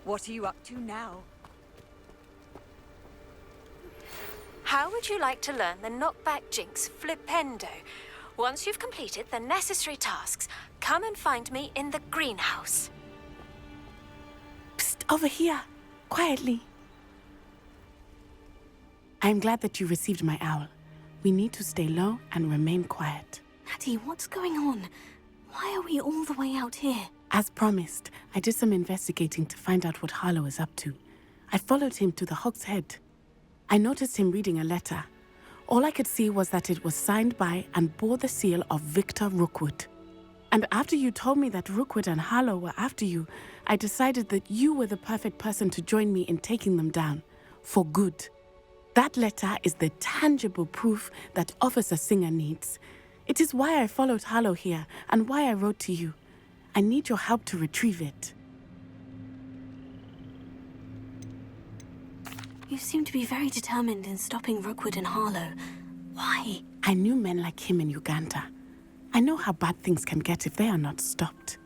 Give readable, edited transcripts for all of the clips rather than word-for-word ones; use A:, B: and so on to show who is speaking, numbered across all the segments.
A: What are you up to now?
B: How would you like to learn the knockback jinx flipendo? Once you've completed the necessary tasks, come and find me in the greenhouse.
C: Psst, over here. Quietly. I'm glad that you received my owl. We need to stay low and remain quiet.
D: Natty, what's going on? Why are we all the way out here?
C: As promised, I did some investigating to find out what Harlow is up to. I followed him to the Hog's Head. I noticed him reading a letter. All I could see was that it was signed by and bore the seal of Victor Rookwood. And after you told me that Rookwood and Harlow were after you, I decided that you were the perfect person to join me in taking them down. For good. That letter is the tangible proof that Officer Singer needs. It is why I followed Harlow here and why I wrote to you. I need your help to retrieve it.
D: You seem to be very determined in stopping Rookwood and Harlow. Why?
C: I knew men like him in Uganda. I know how bad things can get if they are not stopped.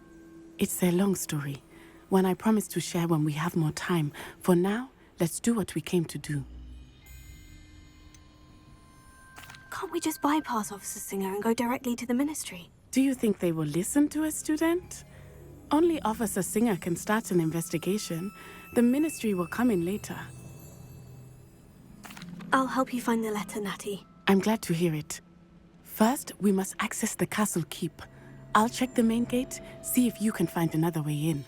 C: It's a long story, one I promise to share when we have more time. For now, let's do what we came to do.
D: Can't we just bypass Officer Singer and go directly to the ministry?
C: Do you think they will listen to a student? Only Officer Singer can start an investigation. The ministry will come in later.
D: I'll help you find the letter, Natty.
C: I'm glad to hear it. First, we must access the castle keep. I'll check the main gate, see if you can find another way in.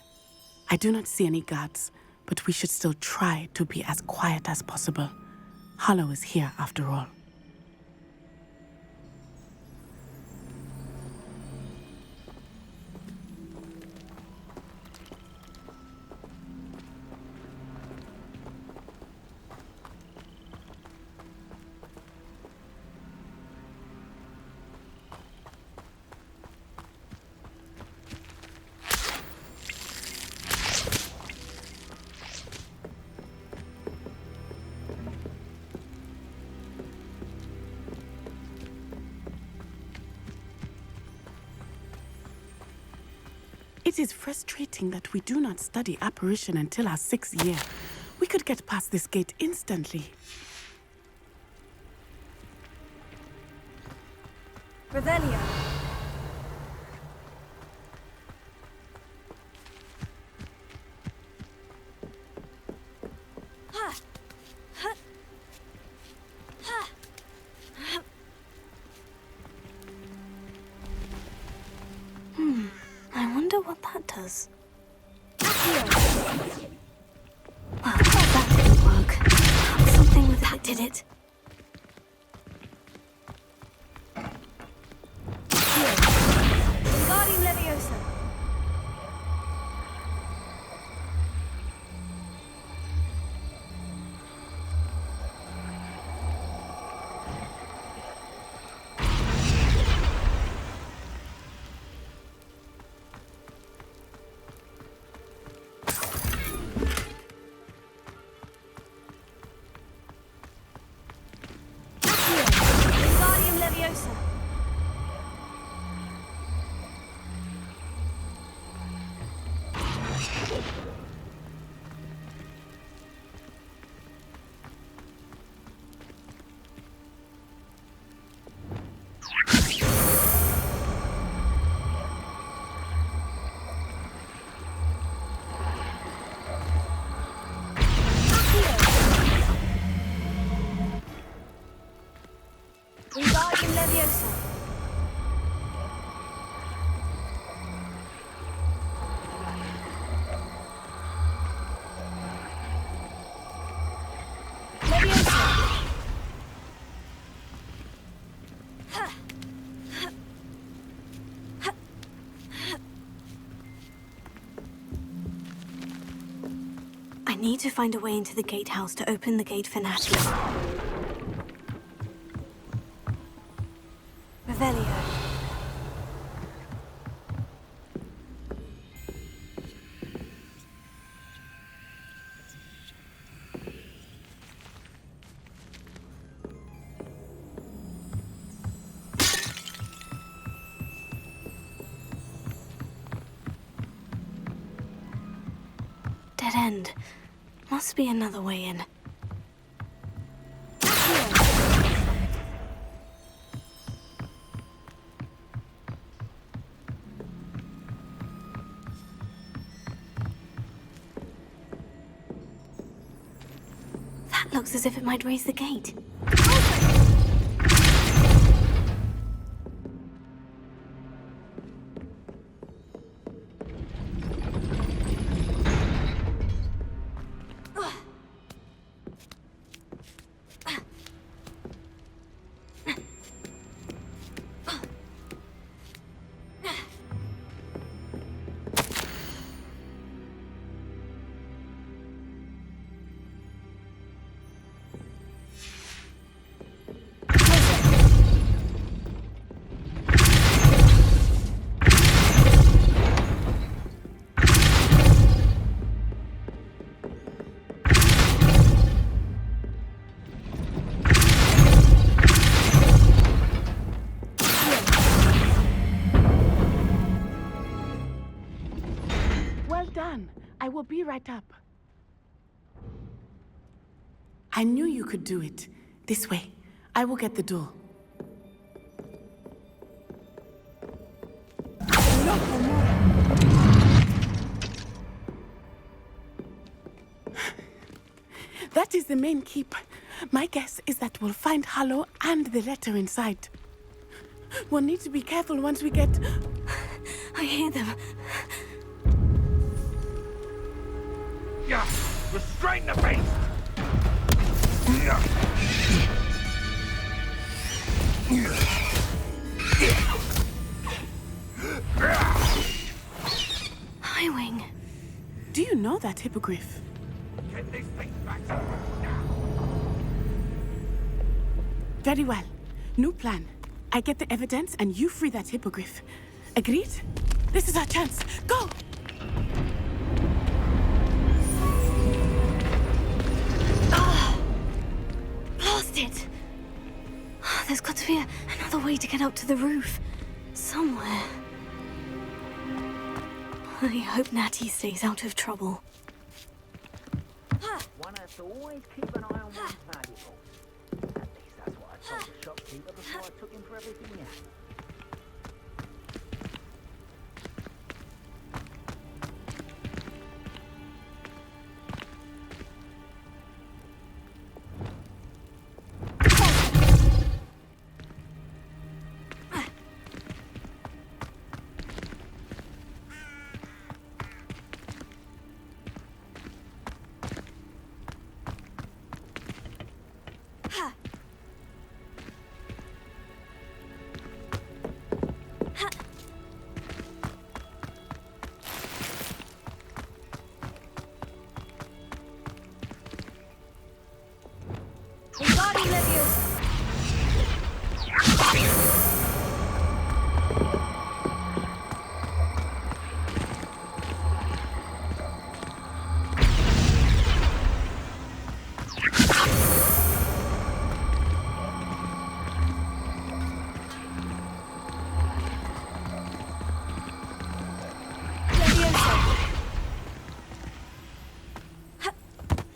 C: I do not see any guards, but we should still try to be as quiet as possible. Harlow is here after all. It is frustrating that we do not study apparition until our 6th year. We could get past this gate instantly.
D: Revelio. I wonder what that does. Well, that didn't work. Something with that did it. Guardian Leviosa. Guardian Leviosa. Wingardium Leviosa. Leviosa. I need to find a way into the gatehouse to open the gate for Natty. Revelio. Dead end. Must be another way in. That looks as if it might raise the gate.
C: I will be right up. I knew you could do it. This way. I will get the door. That is the main keep. My guess is that we'll find Hollow and the letter inside. We'll need to be careful once we get...
D: I hear them.
E: Yeah, restrain the beast!
D: Highwing.
C: Do you know that hippogriff?
E: Get these things back to work now.
C: Very well. New plan. I get the evidence and you free that hippogriff. Agreed? This is our chance. Go!
D: It. There's got to be another way to get up to the roof. Somewhere. I hope Natty stays out of trouble.
F: One has to always keep an eye on one's valuables. At least that's what I told the shopkeeper before I took him for everything else.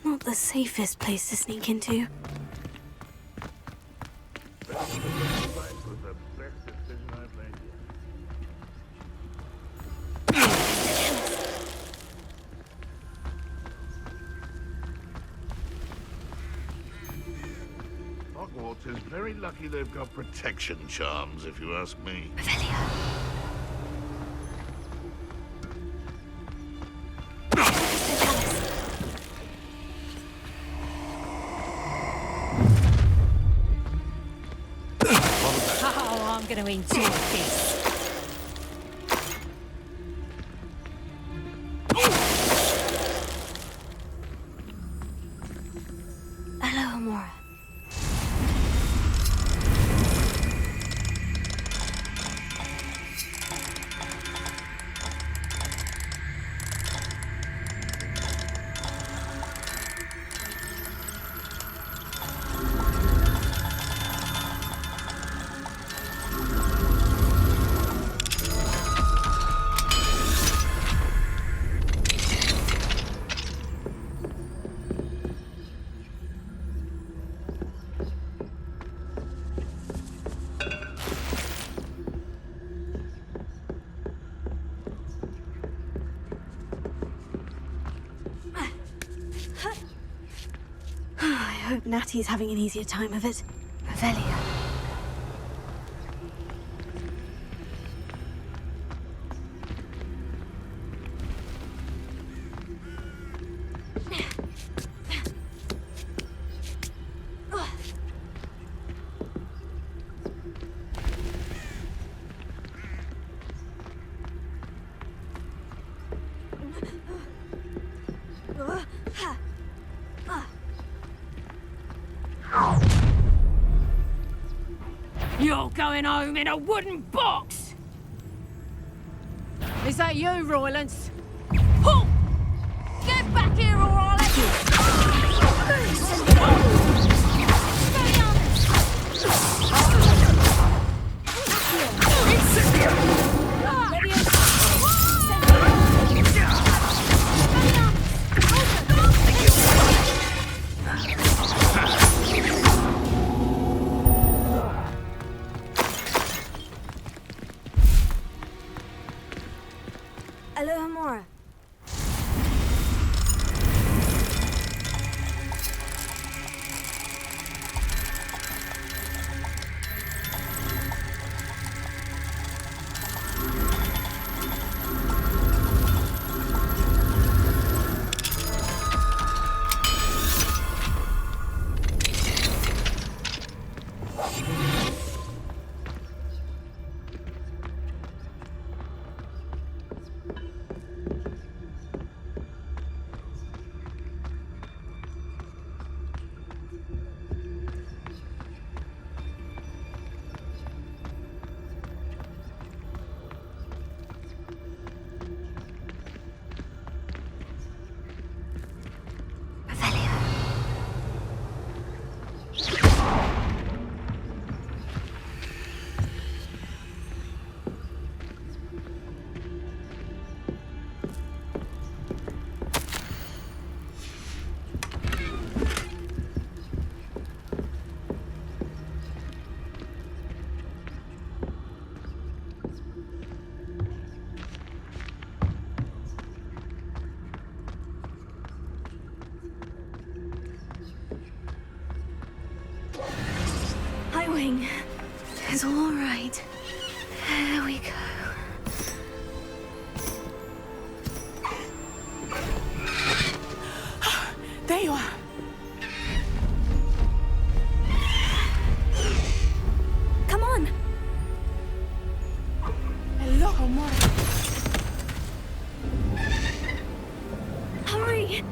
D: Not the safest place to sneak into.
E: That was the best decision I've made yet. Hogwarts is very lucky they've got protection charms, if you ask me.
A: I'm going to enjoy this.
D: Hello, Amora. I hope Natty's having an easier time of it. Revelia.
A: You're going home in a wooden box! Is that you, Roylance? Halt! Get back here or I'll let you!
D: Hello, Amora. going. It's all right. There we go.
C: There you are.
D: Come on.
C: Hello, amore.
D: Hurry.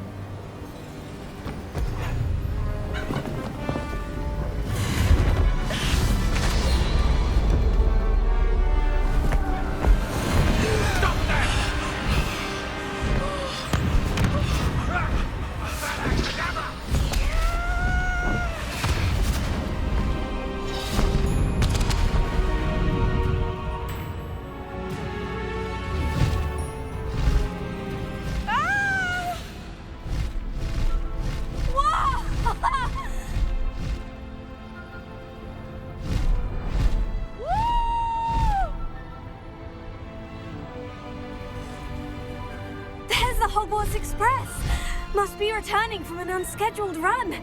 D: There's the Hogwarts Express. Must be returning from an unscheduled run.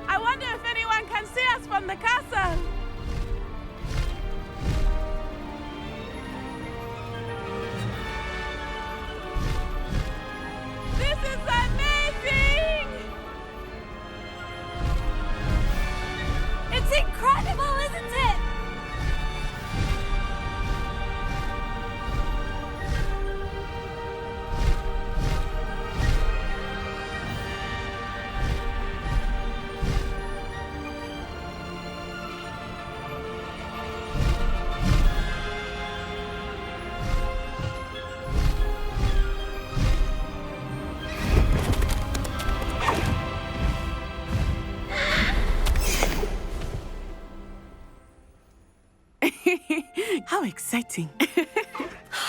C: I wonder if anyone can see us from the castle. This is amazing!
D: It's incredible, isn't it?
C: How exciting.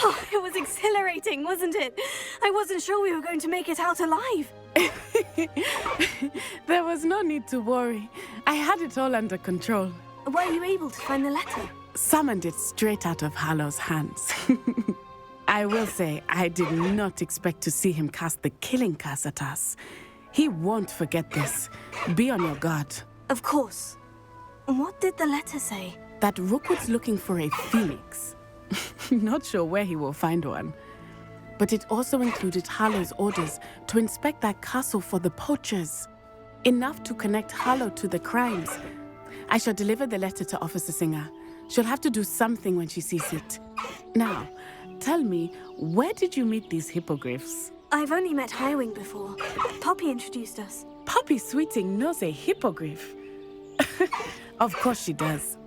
D: Oh, it was exhilarating, wasn't it? I wasn't sure we were going to make it out alive.
C: There was no need to worry. I had it all under control.
D: Were you able to find the letter?
C: Summoned it straight out of Hallow's hands. I will say, I did not expect to see him cast the killing curse at us. He won't forget this. Be on your guard.
D: Of course. What did the letter say?
C: That Rookwood's looking for a phoenix. Not sure where he will find one. But it also included Hallow's orders to inspect that castle for the poachers. Enough to connect Hallow to the crimes. I shall deliver the letter to Officer Singer. She'll have to do something when she sees it. Now, tell me, where did you meet these hippogriffs?
D: I've only met Howin before. Poppy introduced us.
C: Poppy Sweeting knows a hippogriff. Of course she does.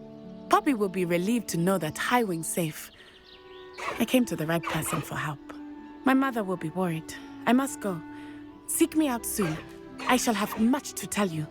C: Poppy will be relieved to know that Howin's safe. I came to the right person for help. My mother will be worried. I must go. Seek me out soon. I shall have much to tell you.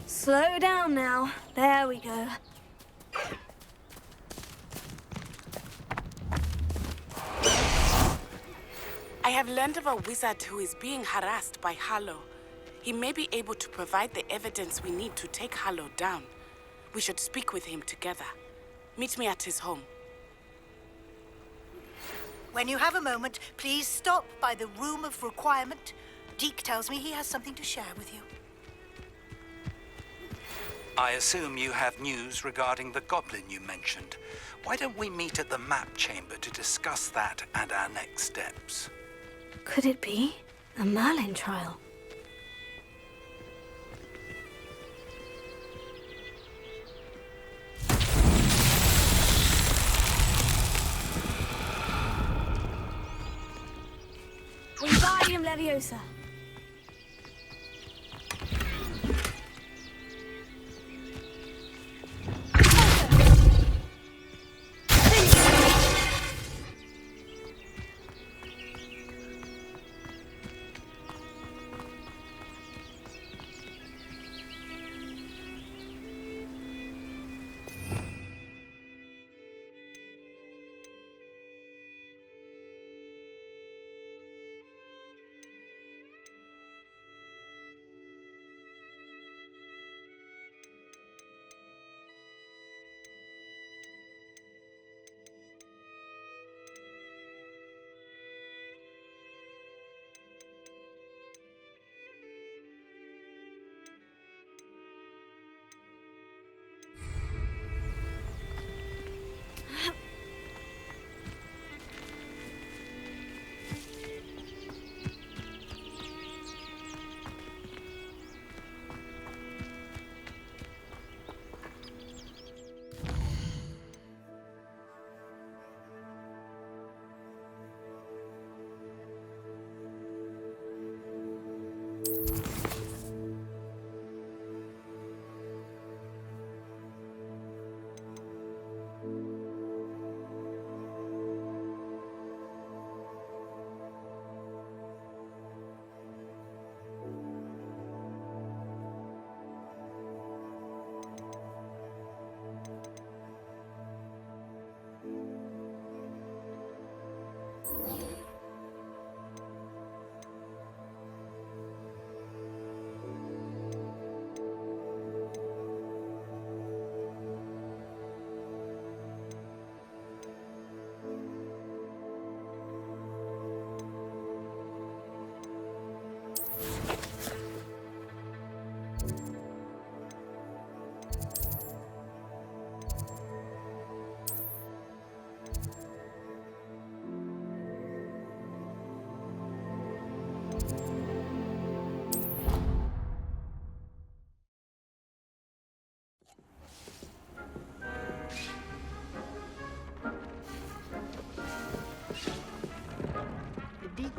D: Slow down now. There we go.
C: I have learned of a wizard who is being harassed by Hallow. He may be able to provide the evidence we need to take Hallow down. We should speak with him together. Meet me at his home.
G: When you have a moment, please stop by the Room of Requirement. Deke tells me he has something to share with you.
H: I assume you have news regarding the goblin you mentioned. Why don't we meet at the map chamber to discuss that and our next steps?
D: Could it be a Merlin trial? Leviosa.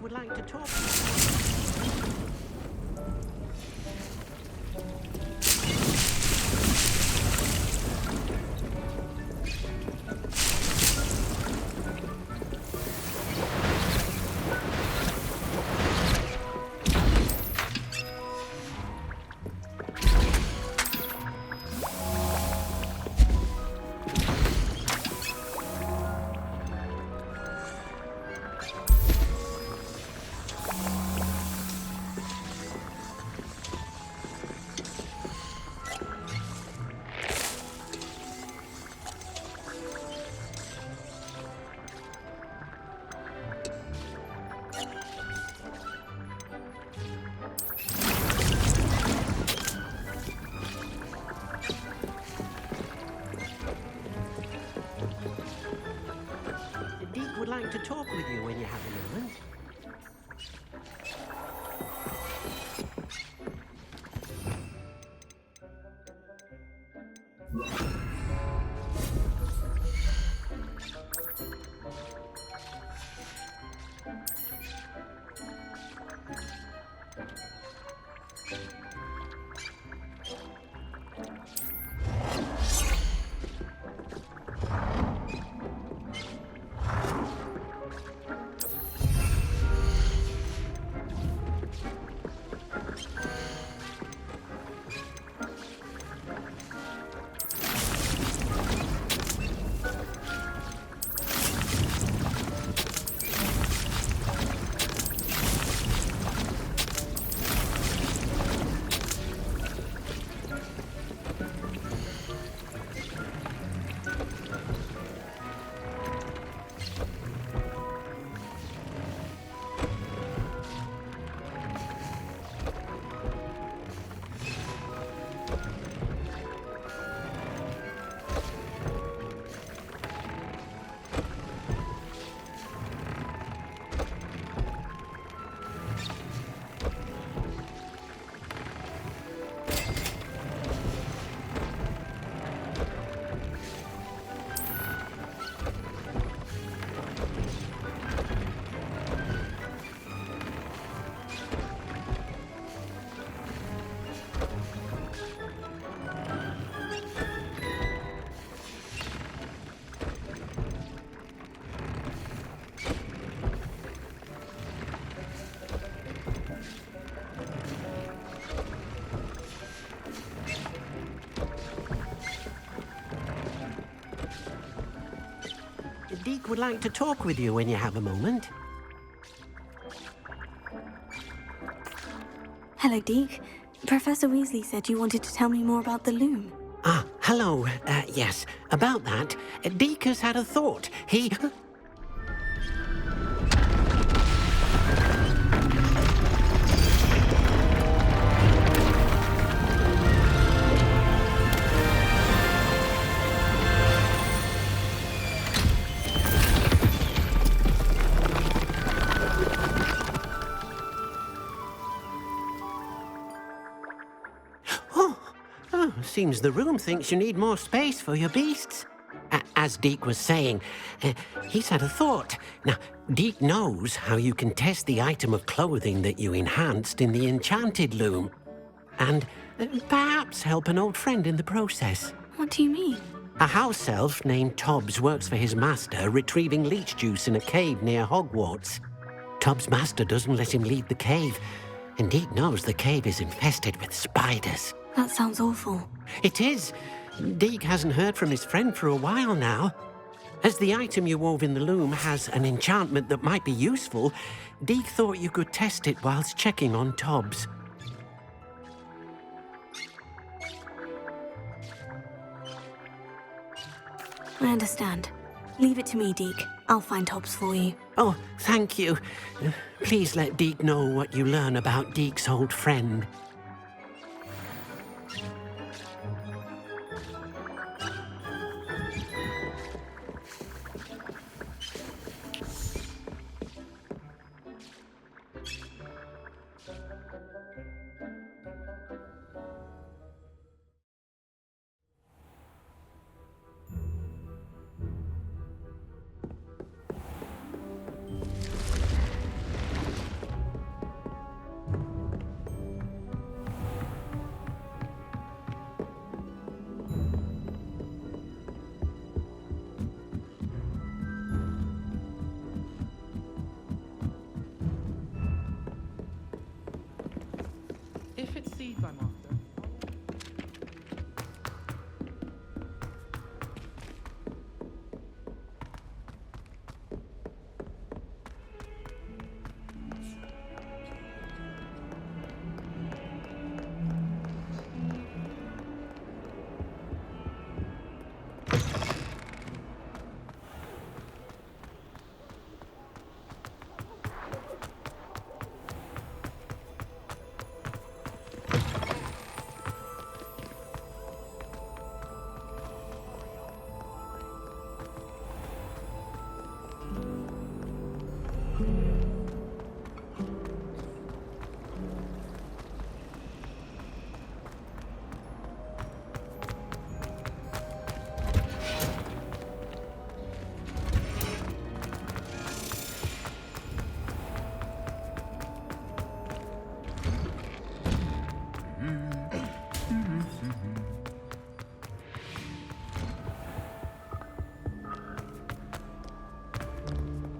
F: Would like to talk. Would like to talk with you when you have a moment.
I: Deke would like to talk with you when you have a moment.
D: Hello, Deke. Professor Weasley said you wanted to tell me more about the loom.
I: Ah, hello. Yes, about that. Deke has had a thought. He... Seems the room thinks you need more space for your beasts. As Deke was saying, he's had a thought. Now, Deke knows how you can test the item of clothing that you enhanced in the enchanted loom. And perhaps help an old friend in the process.
D: What do you mean?
I: A house elf named Tobbs works for his master, retrieving leech juice in a cave near Hogwarts. Tobbs' master doesn't let him leave the cave, and Deke knows the cave is infested with spiders.
D: That sounds awful.
I: It is. Deke hasn't heard from his friend for a while now. As the item you wove in the loom has an enchantment that might be useful, Deke thought you could test it whilst checking on Tobbs.
D: I understand. Leave it to me, Deke. I'll find Tobbs for you.
I: Oh, thank you. Please let Deke know what you learn about Deke's old friend.
J: If it's seeds I'm after.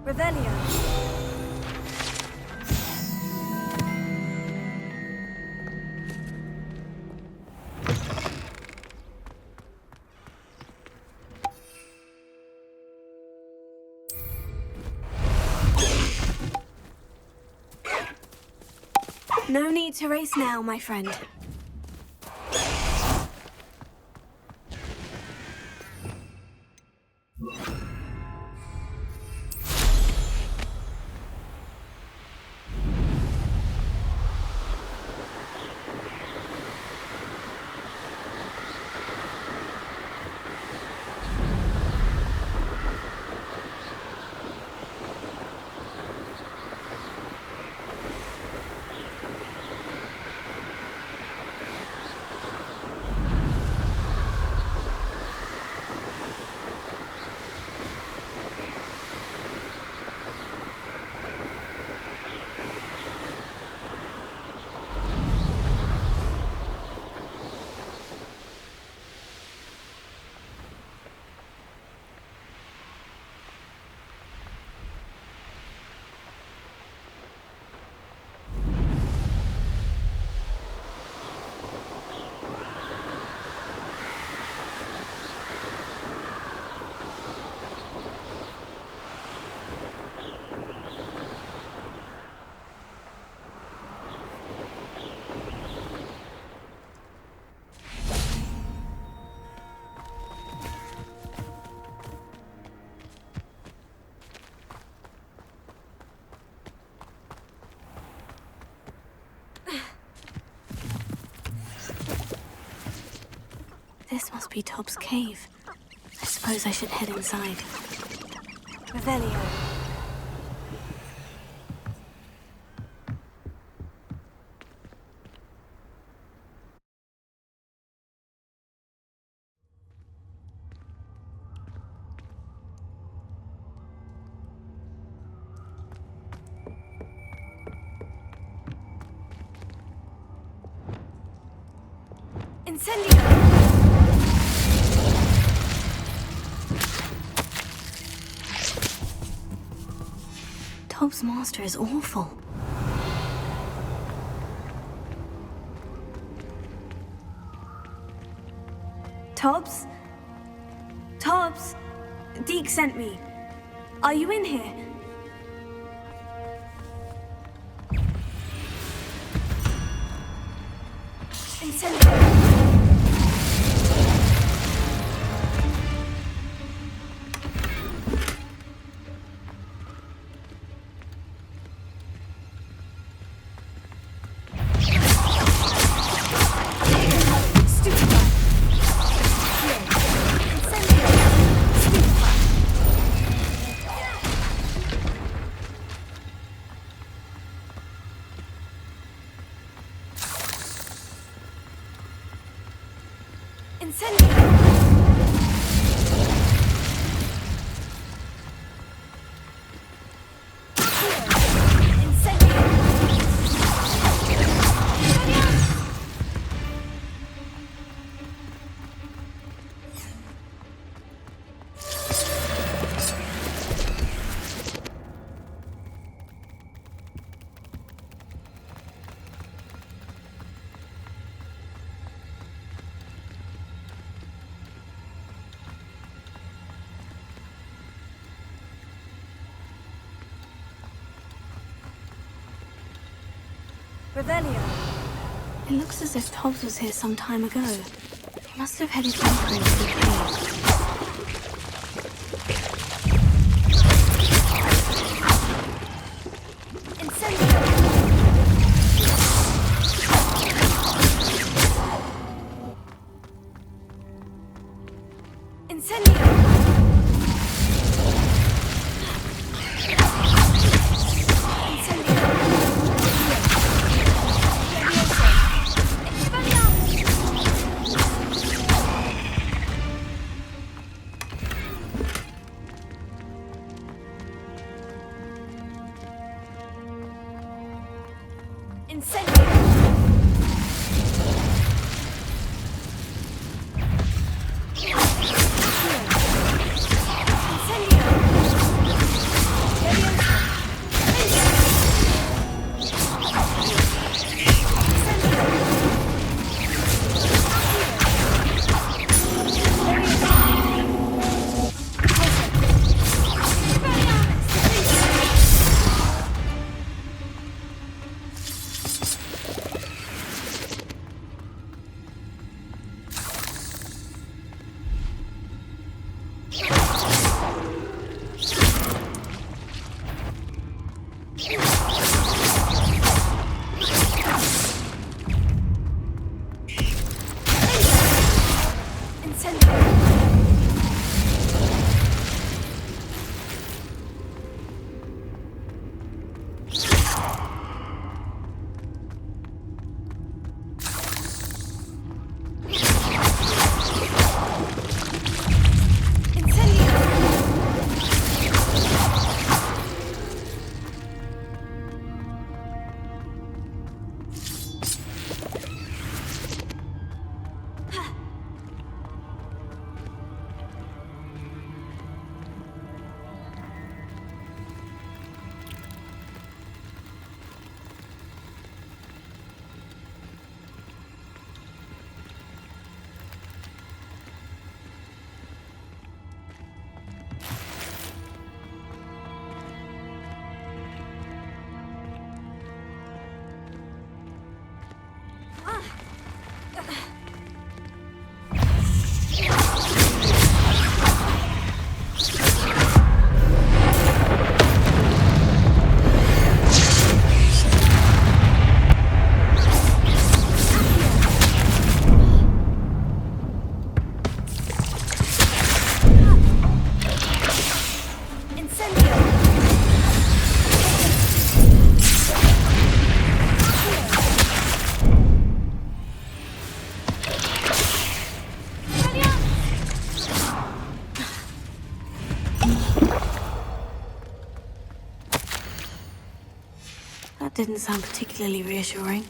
D: Revelio. No need to race now, my friend. This must be Tob's cave. I suppose I should head inside. Revelio. Incendio! Tob's master is awful. Tobbs? Tobbs? Deke sent me. Are you in here? Incendio! Revelio. It looks as if Tobbs was here some time ago. He must have headed deeper into the cave. didn't sound particularly reassuring.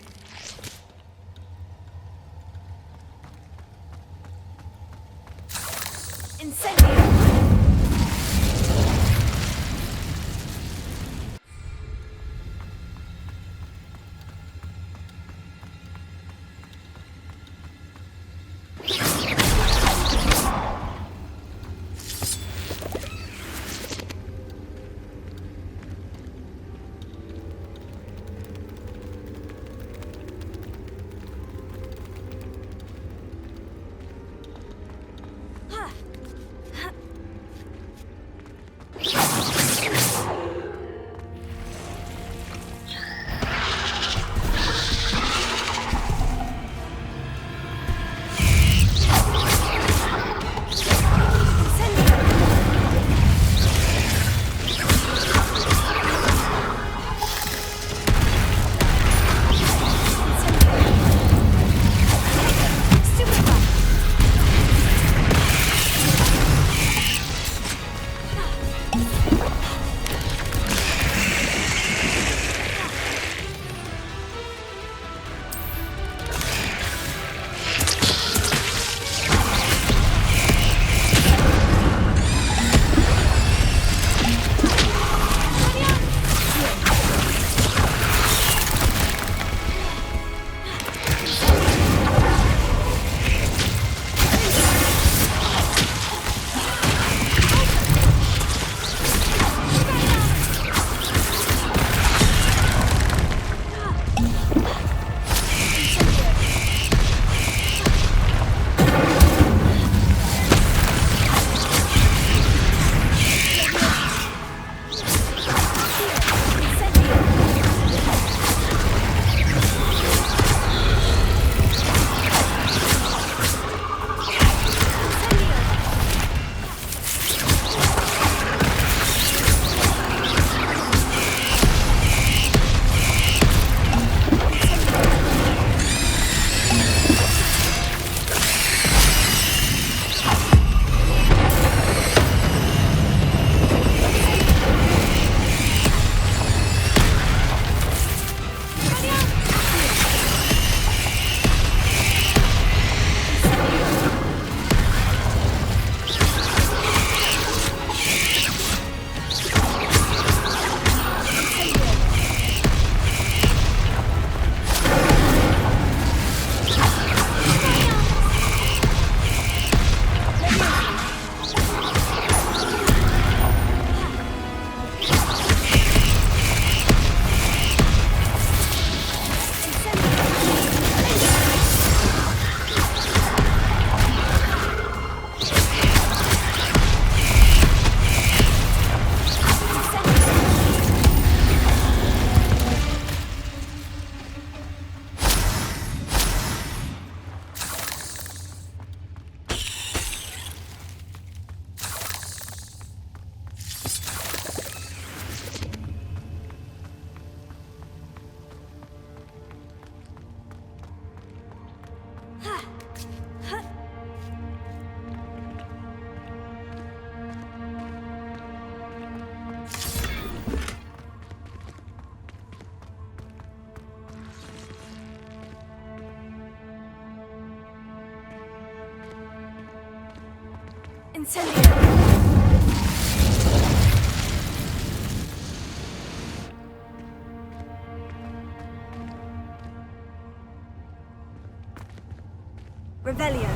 K: Revelio.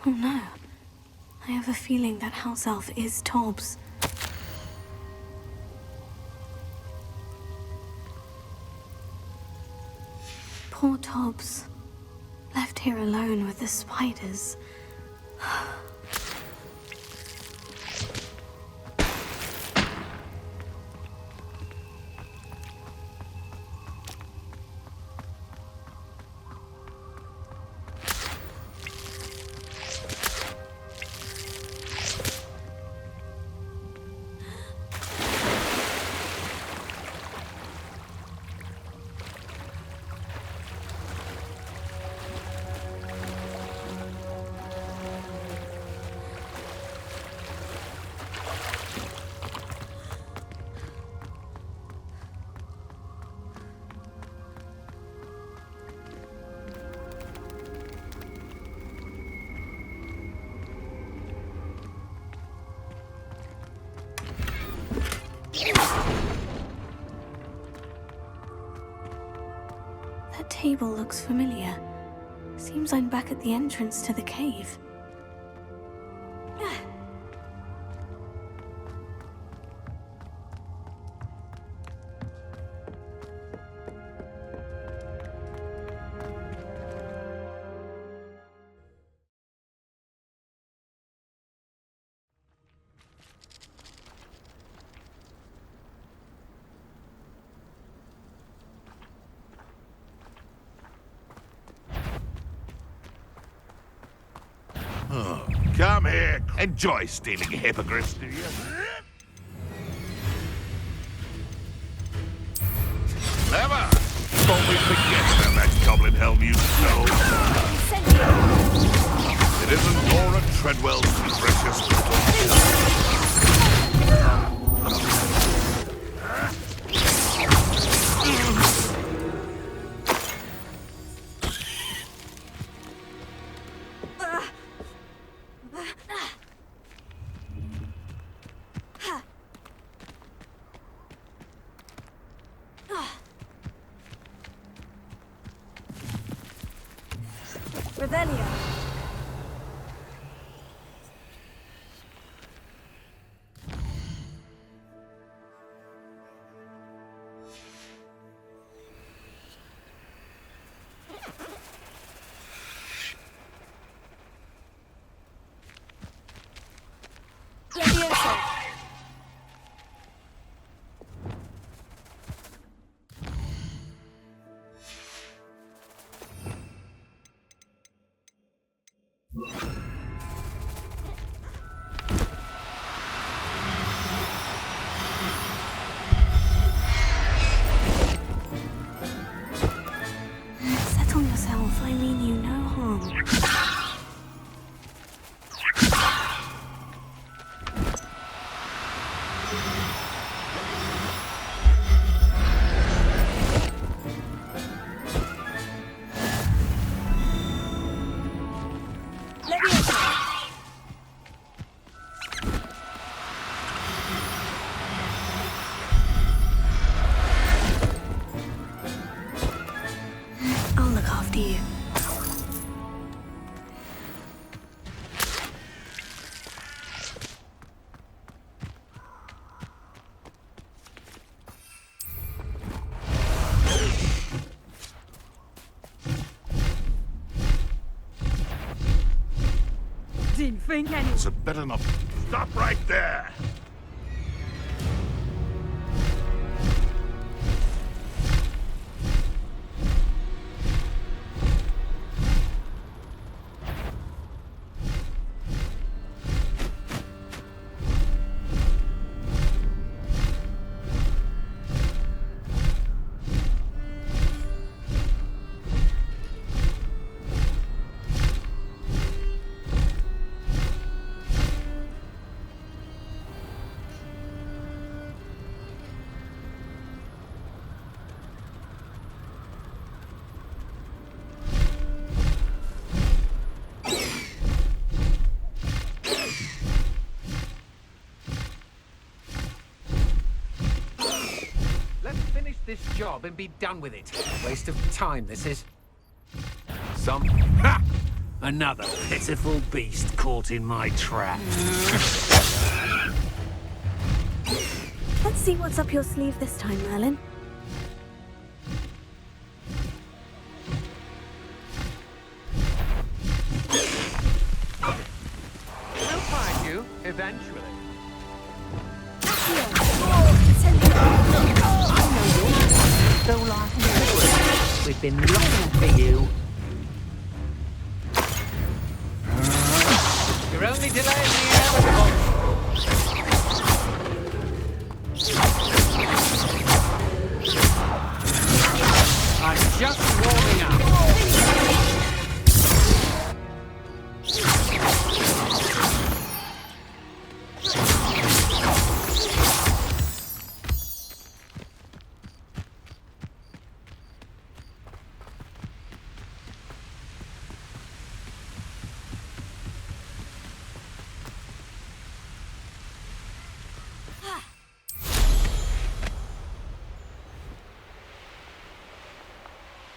D: Oh no. I have a feeling that house elf is Tobbs. Poor Tobbs. Left here alone with the spiders. That table looks familiar. Seems I'm back at the entrance to the cave.
E: Oh, come here. Enjoy stealing hippogriffs, do you? Never! Thought we'd forget about that goblin helm you stole. It isn't Laura Treadwell's precious
K: Revelio. Levioso.
D: Settle yourself, I mean you no harm. I'll look after you.
A: Didn't think any.
E: It's a better not. Stop right there!
L: Let's finish this job and be done with it. Waste of time, this is. Ha! Another pitiful beast caught in my trap.
D: Let's see what's up your sleeve this time, Merlin.
L: We'll find you, eventually.
F: So like we've been looking for you.
L: You're only delaying the inevitable. I'm just warming up.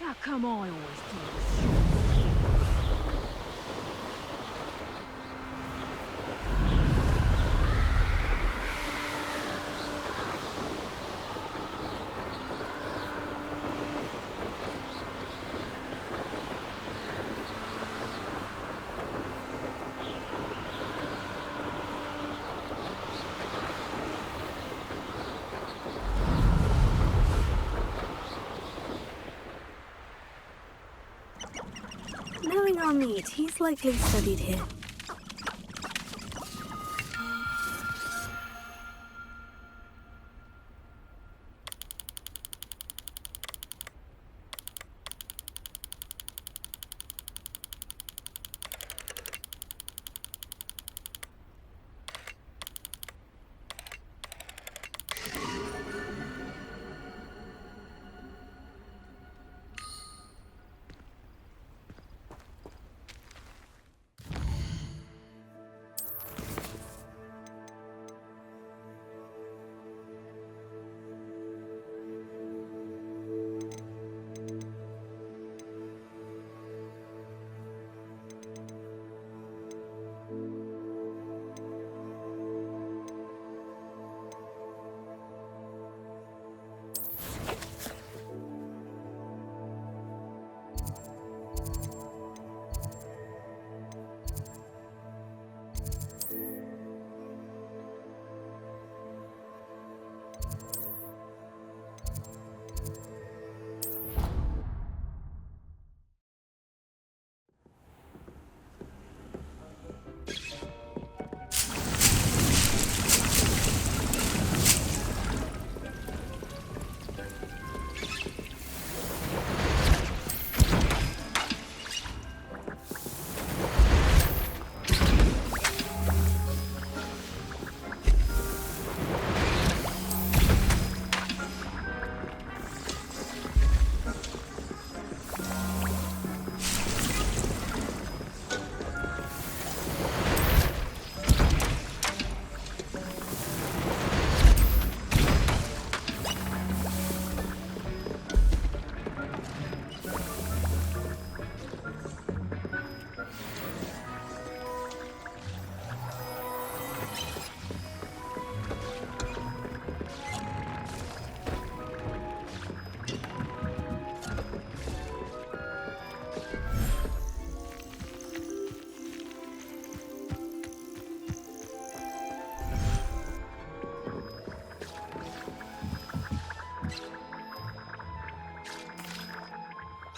A: How come I always do this?
D: Knowing our meat, he's likely studied here.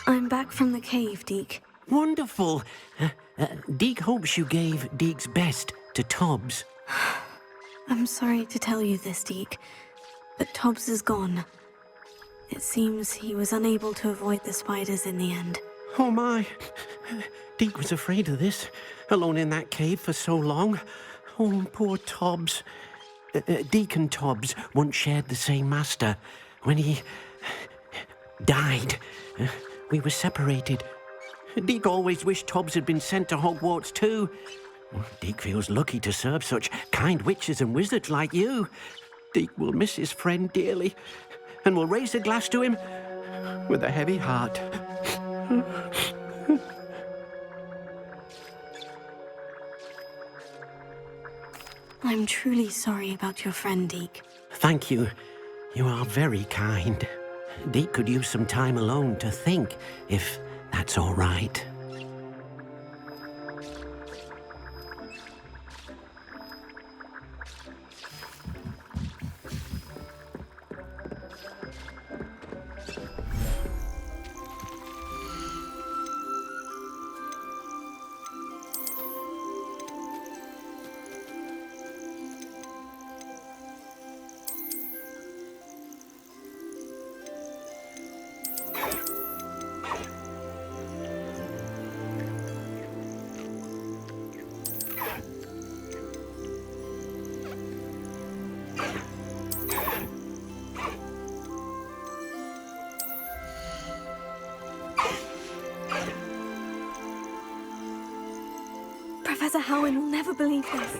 D: I'm back from the cave, Deke.
I: Wonderful. Deke hopes you gave Deke's best to Tobbs.
D: I'm sorry to tell you this, Deke, but Tobbs is gone. It seems he was unable to avoid the spiders in the end.
I: Oh my. Deke was afraid of this, alone in that cave for so long. Oh, poor Tobbs. Deke and Tobbs once shared the same master. When he died, we were separated. Deke always wished Tobbs had been sent to Hogwarts too. Deke feels lucky to serve such kind witches and wizards like you. Deke will miss his friend dearly, and will raise a glass to him with a heavy heart.
D: I'm truly sorry about your friend, Deke.
I: Thank you. You are very kind. Deke could use some time alone to think, if that's all right.
D: Professor Howin will never believe this.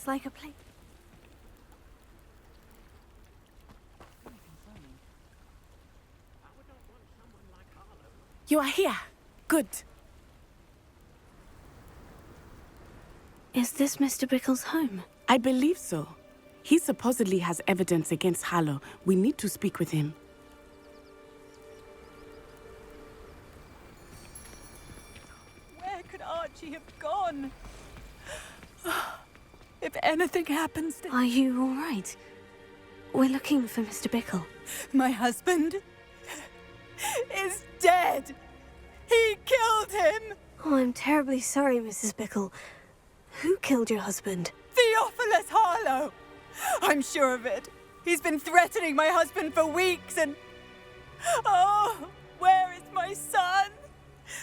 D: It's like a place.
C: You are here. Good.
D: Is this Mr. Bickle's home?
C: I believe so. He supposedly has evidence against Sallow. We need to speak with him.
M: Where could Archie have gone? If anything happens to...
D: Are you all right? We're looking for Mr. Bickle.
M: My husband is dead. He killed him.
D: Oh, I'm terribly sorry, Mrs. Bickle. Who killed your husband?
M: Theophilus Harlow. I'm sure of it. He's been threatening my husband for weeks and... Oh, where is my son?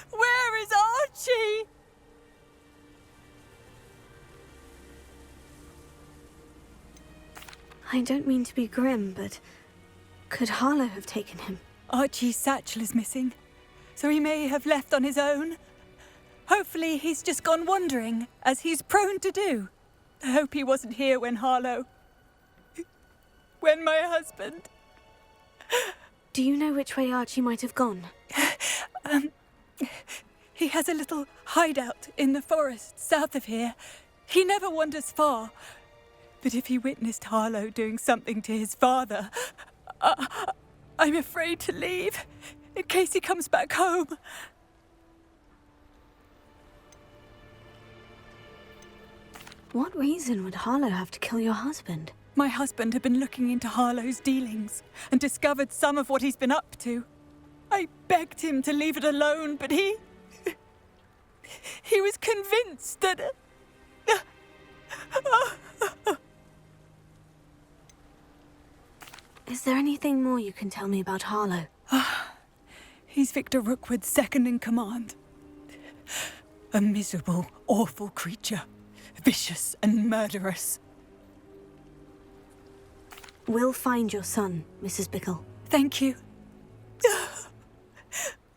M: Where is Archie?
D: I don't mean to be grim, but could Harlow have taken him?
M: Archie's satchel is missing, so he may have left on his own. Hopefully he's just gone wandering, as he's prone to do. I hope he wasn't here when my husband...
D: Do you know which way Archie might have gone?
M: He has a little hideout in the forest south of here. He never wanders far. But if he witnessed Harlow doing something to his father, I'm afraid to leave, in case he comes back home.
D: What reason would Harlow have to kill your husband?
M: My husband had been looking into Harlow's dealings and discovered some of what he's been up to. I begged him to leave it alone, but he was convinced that...
D: Is there anything more you can tell me about Harlow?
M: He's Victor Rookwood's second in command. A miserable, awful creature. Vicious and murderous.
D: We'll find your son, Mrs. Bickle.
M: Thank you.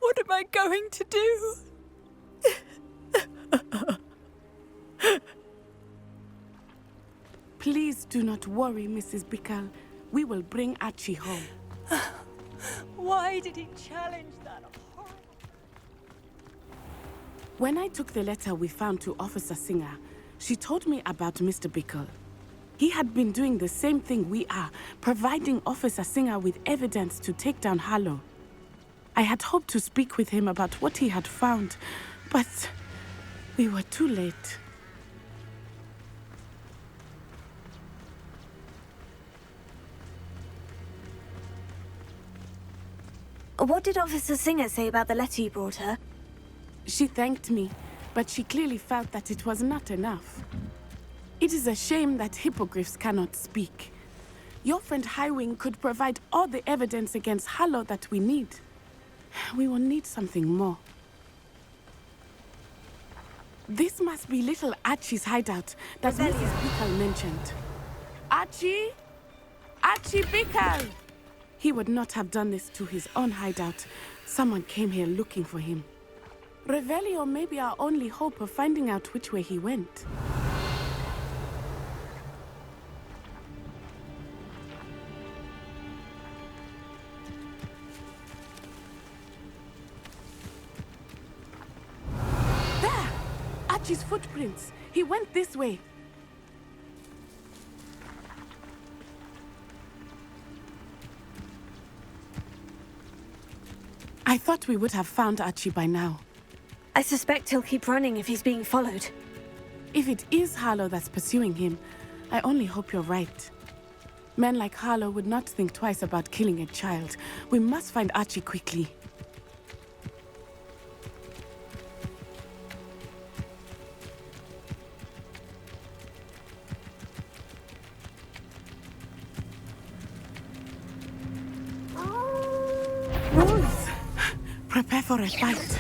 M: What am I going to do?
C: Please do not worry, Mrs. Bickle. We will bring Archie home.
M: Why did he challenge that horrible...
C: When I took the letter we found to Officer Singer, she told me about Mr. Bickle. He had been doing the same thing we are, providing Officer Singer with evidence to take down Harlow. I had hoped to speak with him about what he had found, but we were too late.
D: What did Officer Singer say about the letter you brought her?
C: She thanked me, but she clearly felt that it was not enough. It is a shame that hippogriffs cannot speak. Your friend Howin could provide all the evidence against Harlow that we need. We will need something more. This must be little Archie's hideout that Mrs. Bickle mentioned. Archie? Archie Bickle! He would not have done this to his own hideout. Someone came here looking for him. Revelio may be our only hope of finding out which way he went. There! Archie's footprints. He went this way. I thought we would have found Archie by now.
D: I suspect he'll keep running if he's being followed.
C: If it is Harlow that's pursuing him, I only hope you're right. Men like Harlow would not think twice about killing a child. We must find Archie quickly. Wolves! Prepare for a fight.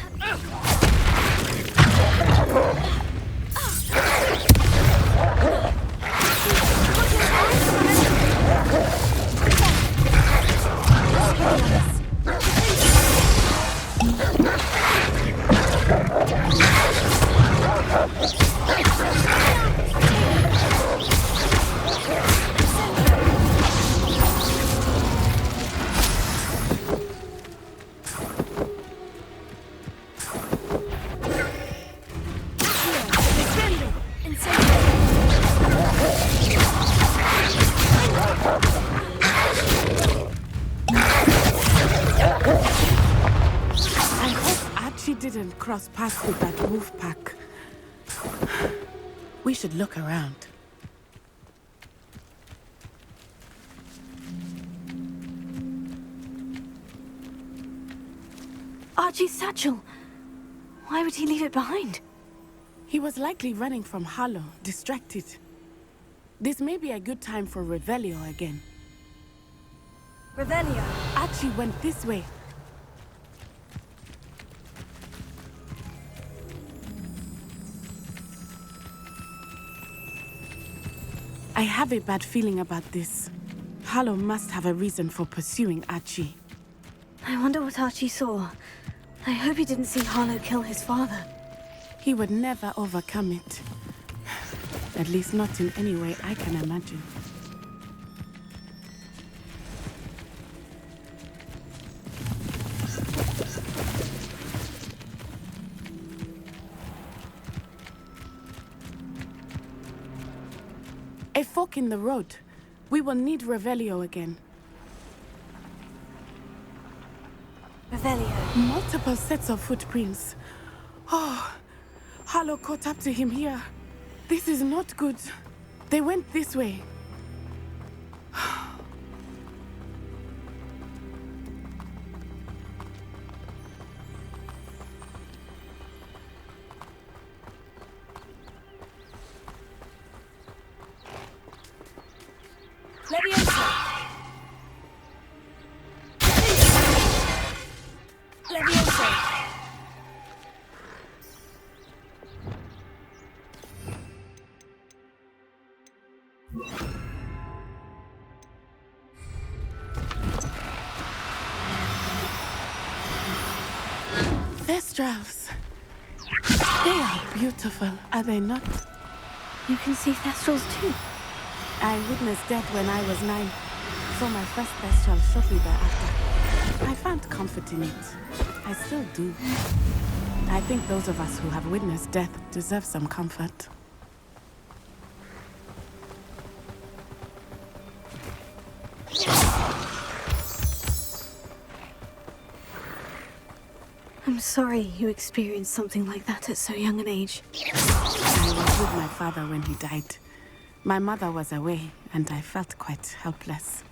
C: cross paths with that wolf pack. We should look around.
D: Archie's satchel. Why would he leave it behind?
C: He was likely running from Harlow, distracted. This may be a good time for Revelio again.
D: Revelio.
C: Archie went this way. I have a bad feeling about this. Harlow must have a reason for pursuing Archie.
D: I wonder what Archie saw. I hope he didn't see Harlow kill his father.
C: He would never overcome it. At least not in any way I can imagine. A fork in the road. We will need Revelio again.
D: Revelio.
C: Multiple sets of footprints. Oh, Harlow caught up to him here. This is not good. They went this way.
D: Leviosa. Leviosa.
C: Thestrals. They are beautiful, are they not?
D: You can see Thestrals too.
C: I witnessed death when I was 9. Saw my first Thestral shortly thereafter. I found comfort in it. I still do. I think those of us who have witnessed death deserve some comfort.
D: I'm sorry you experienced something like that at so young an age.
C: I was with my father when he died. My mother was away, and I felt quite helpless.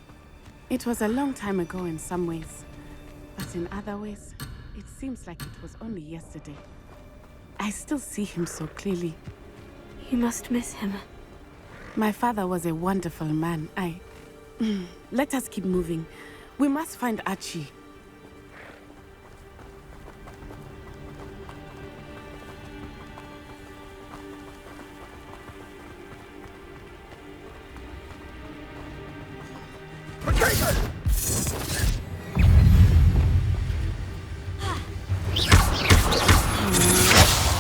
C: It was a long time ago in some ways, but in other ways, it seems like it was only yesterday. I still see him so clearly.
D: You must miss him.
C: My father was a wonderful man. Let us keep moving. We must find Archie.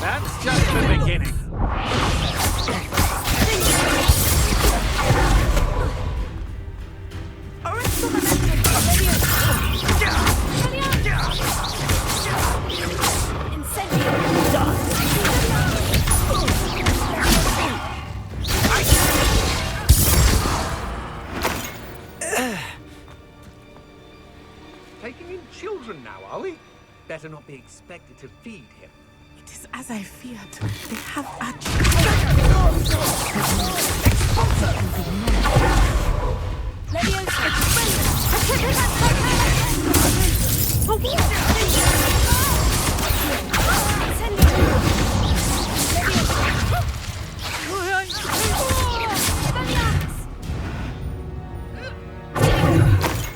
L: That's just the beginning. Taking in children now, are we? Better not be expected to feed him.
C: It is as I feared. They have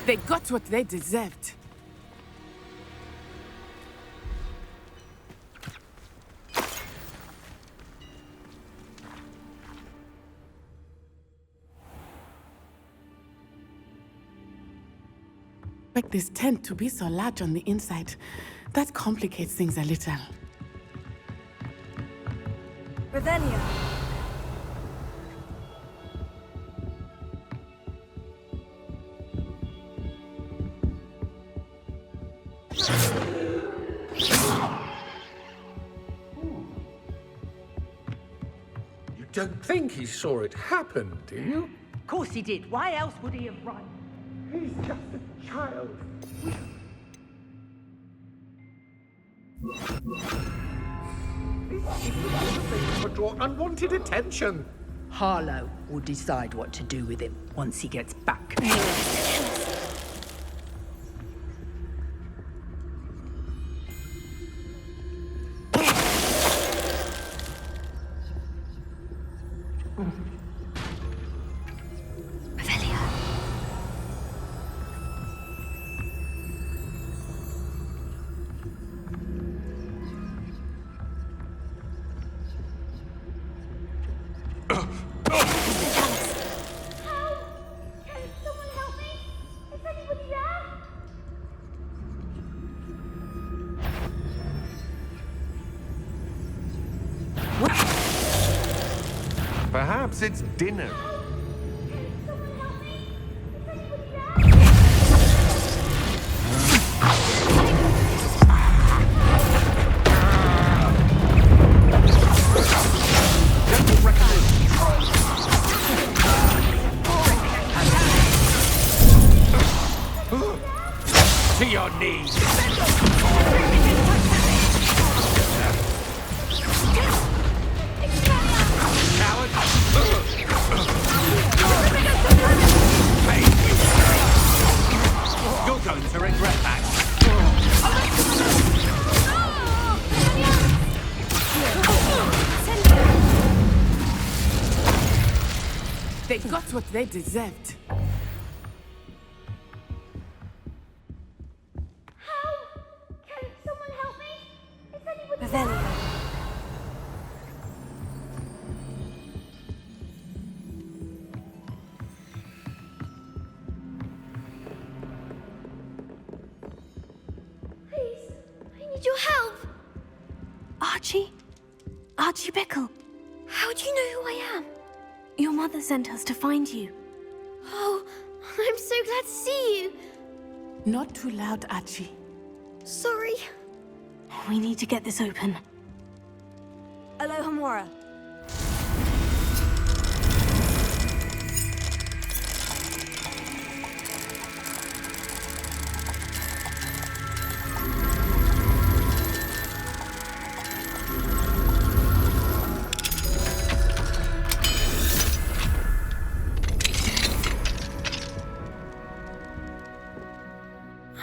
C: They got what they deserved. Expect this tent to be so large on the inside. That complicates things a little.
D: Revelio.
L: You don't think he saw it happen, do you?
F: Of course he did. Why else would he have run?
L: He's just a child. Even the sort of things would draw unwanted attention.
F: Harlow will decide what to do with him once he gets back.
N: Perhaps it's dinner.
L: To your knees. You're going to regret that.
C: They got what they deserved.
K: Your help!
D: Archie? Archie Bickle.
K: How do you know who I am?
D: Your mother sent us to find you.
K: Oh, I'm so glad to see you.
C: Not too loud, Archie.
K: Sorry.
D: We need to get this open.
K: Aloha Mora.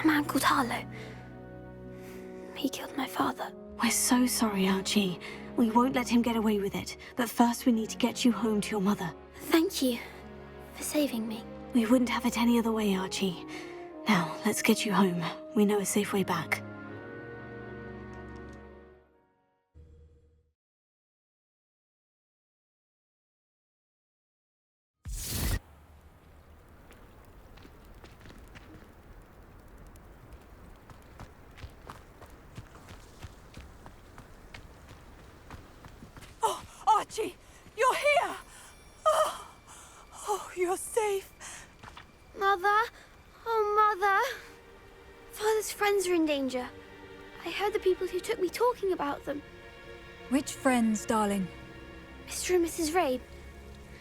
D: A man called Harlow. He killed my father. We're so sorry, Archie. We won't let him get away with it. But first we need to get you home to your mother.
K: Thank you for saving me.
D: We wouldn't have it any other way, Archie. Now, let's get you home. We know a safe way back.
M: Archie, you're here! Oh, you're safe.
K: Mother? Oh, Mother. Father's friends are in danger. I heard the people who took me talking about them.
M: Which friends, darling?
K: Mr. and Mrs. Rabe,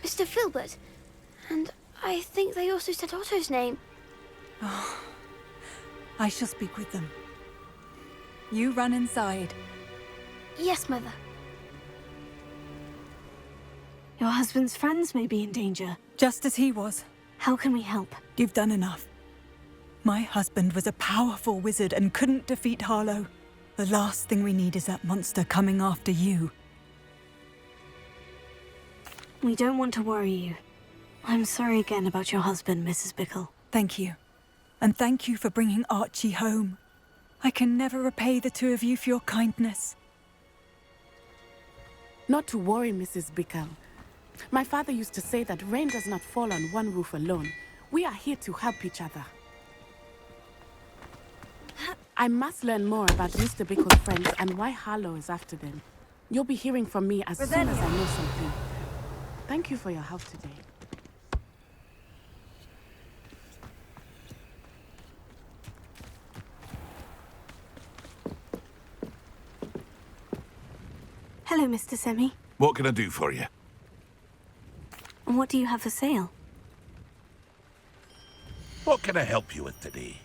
K: Mr. Filbert, and I think they also said Otto's name.
M: Oh, I shall speak with them. You run inside.
K: Yes, Mother.
D: Your husband's friends may be in danger.
M: Just as he was.
D: How can we help?
M: You've done enough. My husband was a powerful wizard and couldn't defeat Harlow. The last thing we need is that monster coming after you.
D: We don't want to worry you. I'm sorry again about your husband, Mrs. Bickle.
M: Thank you. And thank you for bringing Archie home. I can never repay the two of you for your kindness.
C: Not to worry, Mrs. Bickle. My father used to say that rain does not fall on one roof alone. We are here to help each other. I must learn more about Mr. Bickle's friends and why Harlow is after them. You'll be hearing from me as soon as I know something. Thank you for your help today.
D: Hello, Mr. Semi.
E: What can I do for you?
D: And what do you have for sale?
E: What can I help you with today?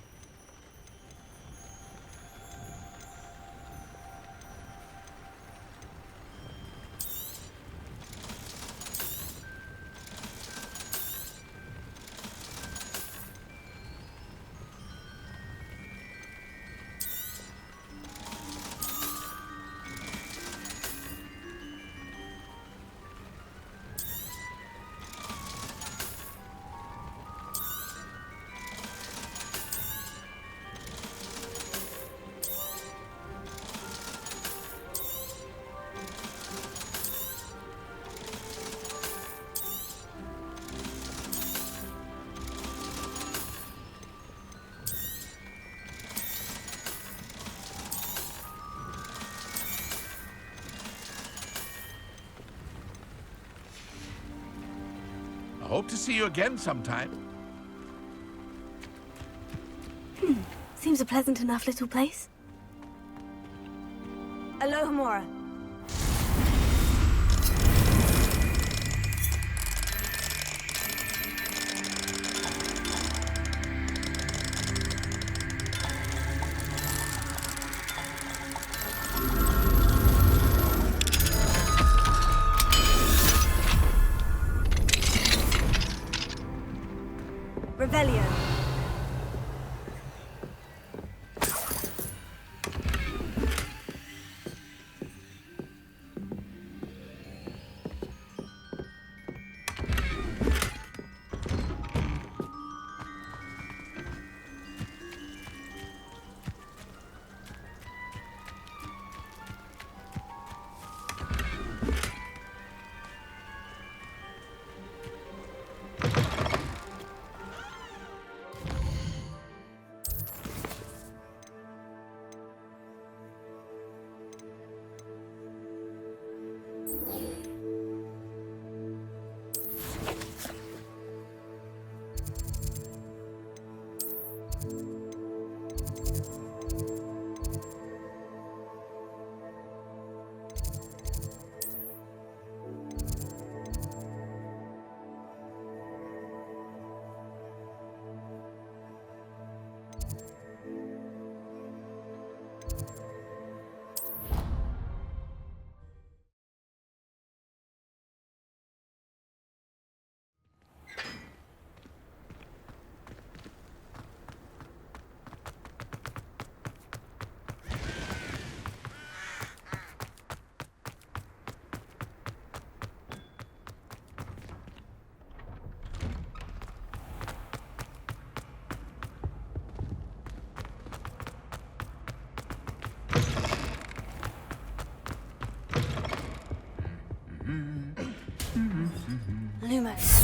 E: Hope to see you again sometime.
D: Seems a pleasant enough little place. Aloha Mora. Revelio. Lumos.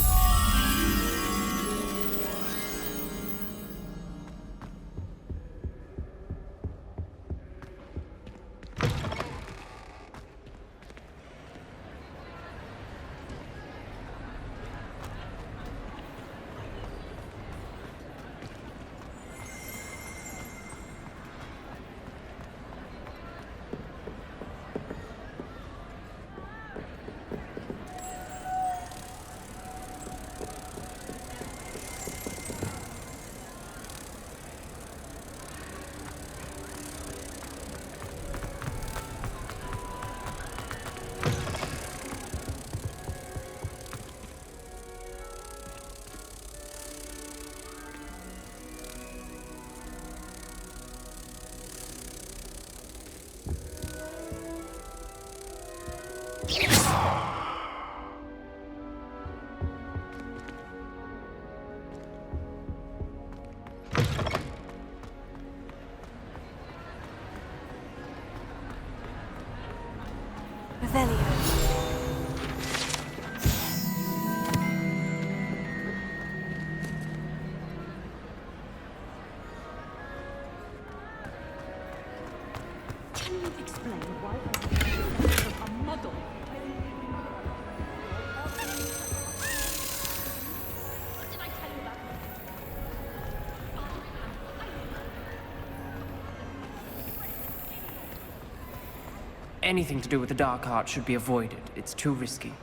O: Anything to do with the Dark Art should be avoided. It's too risky.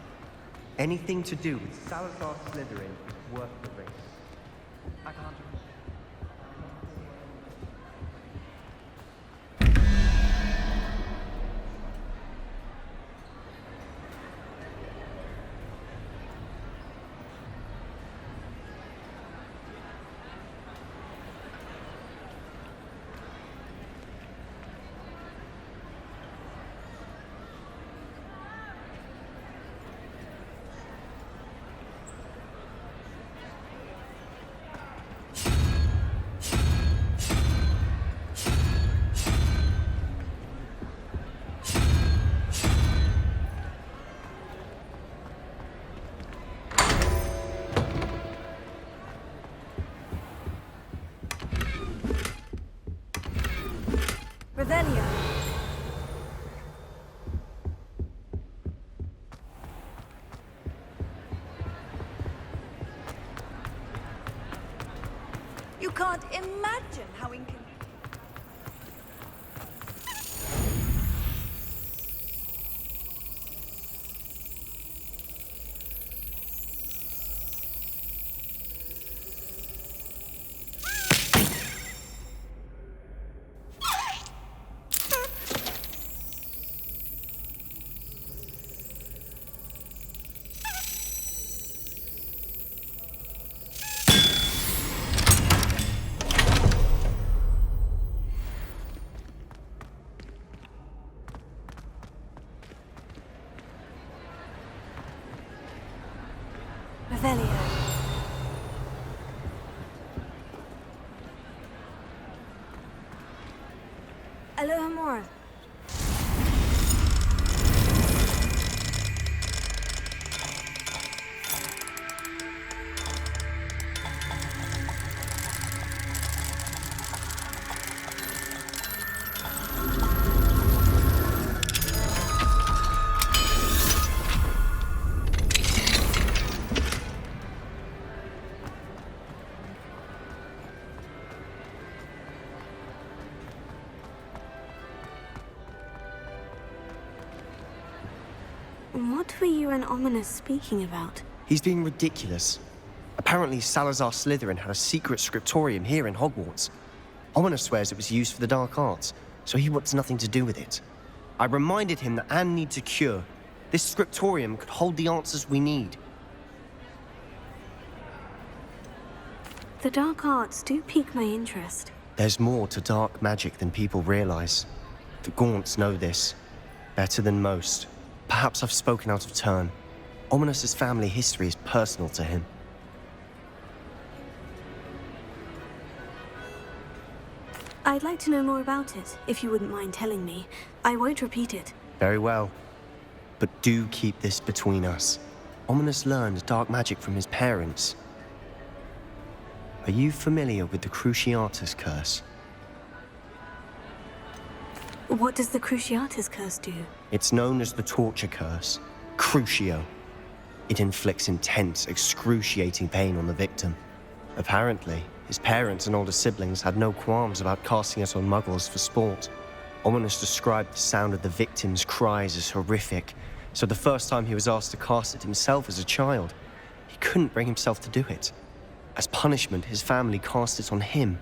P: Anything to do with Salazar Slytherin is worth the risk. I can't.
D: Revelio.
Q: You can't imagine how inconvenient. Revelio. Aloha more.
D: What were you and Ominous speaking about?
R: He's being ridiculous. Apparently, Salazar Slytherin had a secret scriptorium here in Hogwarts. Ominous swears it was used for the dark arts, so he wants nothing to do with it. I reminded him that Anne needs a cure. This scriptorium could hold the answers we need.
D: The dark arts do pique my interest.
R: There's more to dark magic than people realize. The Gaunts know this better than most. Perhaps I've spoken out of turn. Ominous's family history is personal to him.
D: I'd like to know more about it, if you wouldn't mind telling me. I won't repeat it.
R: Very well. But do keep this between us. Ominous learned dark magic from his parents. Are you familiar with the Cruciatus Curse?
D: What does the Cruciatus Curse do?
R: It's known as the Torture Curse, Crucio. It inflicts intense, excruciating pain on the victim. Apparently, his parents and older siblings had no qualms about casting it on muggles for sport. Ominous described the sound of the victim's cries as horrific, so the first time he was asked to cast it himself as a child, he couldn't bring himself to do it. As punishment, his family cast it on him.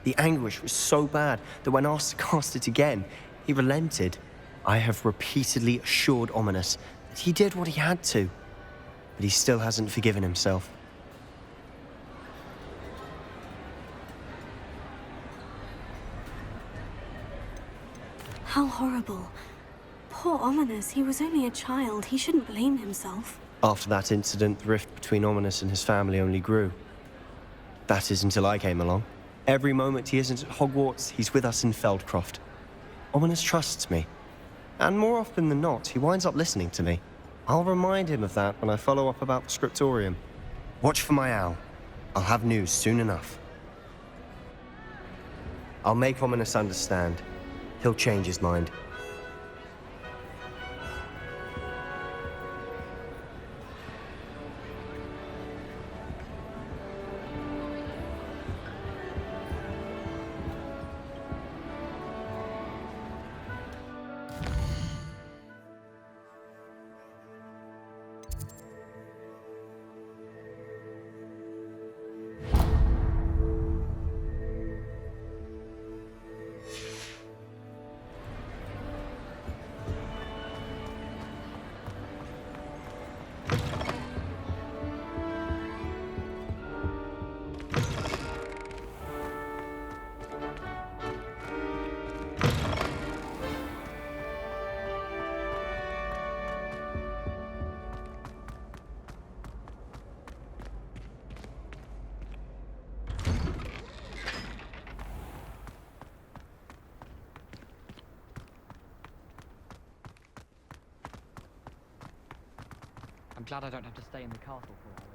R: The anguish was so bad that when asked to cast it again, he relented. I have repeatedly assured Ominous that he did what he had to, but he still hasn't forgiven himself.
D: How horrible. Poor Ominous, he was only a child. He shouldn't blame himself.
R: After that incident, the rift between Ominous and his family only grew. That is until I came along. Every moment he isn't at Hogwarts, he's with us in Feldcroft. Ominous trusts me. And more often than not, he winds up listening to me. I'll remind him of that when I follow up about the scriptorium. Watch for my owl. I'll have news soon enough. I'll make Ominous understand. He'll change his mind.
S: I'm glad I don't have to stay in the castle for a holiday.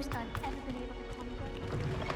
K: most I've ever been able to conquer.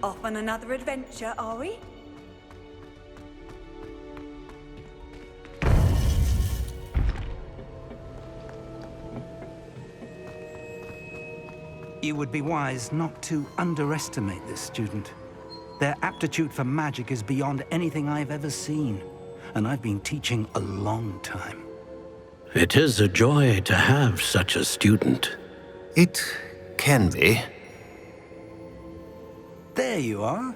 Q: Off on another adventure, are we?
H: You would be wise not to underestimate this student. Their aptitude for magic is beyond anything I've ever seen, and I've been teaching a long time.
I: It is a joy to have such a student.
T: It can be.
H: There you are.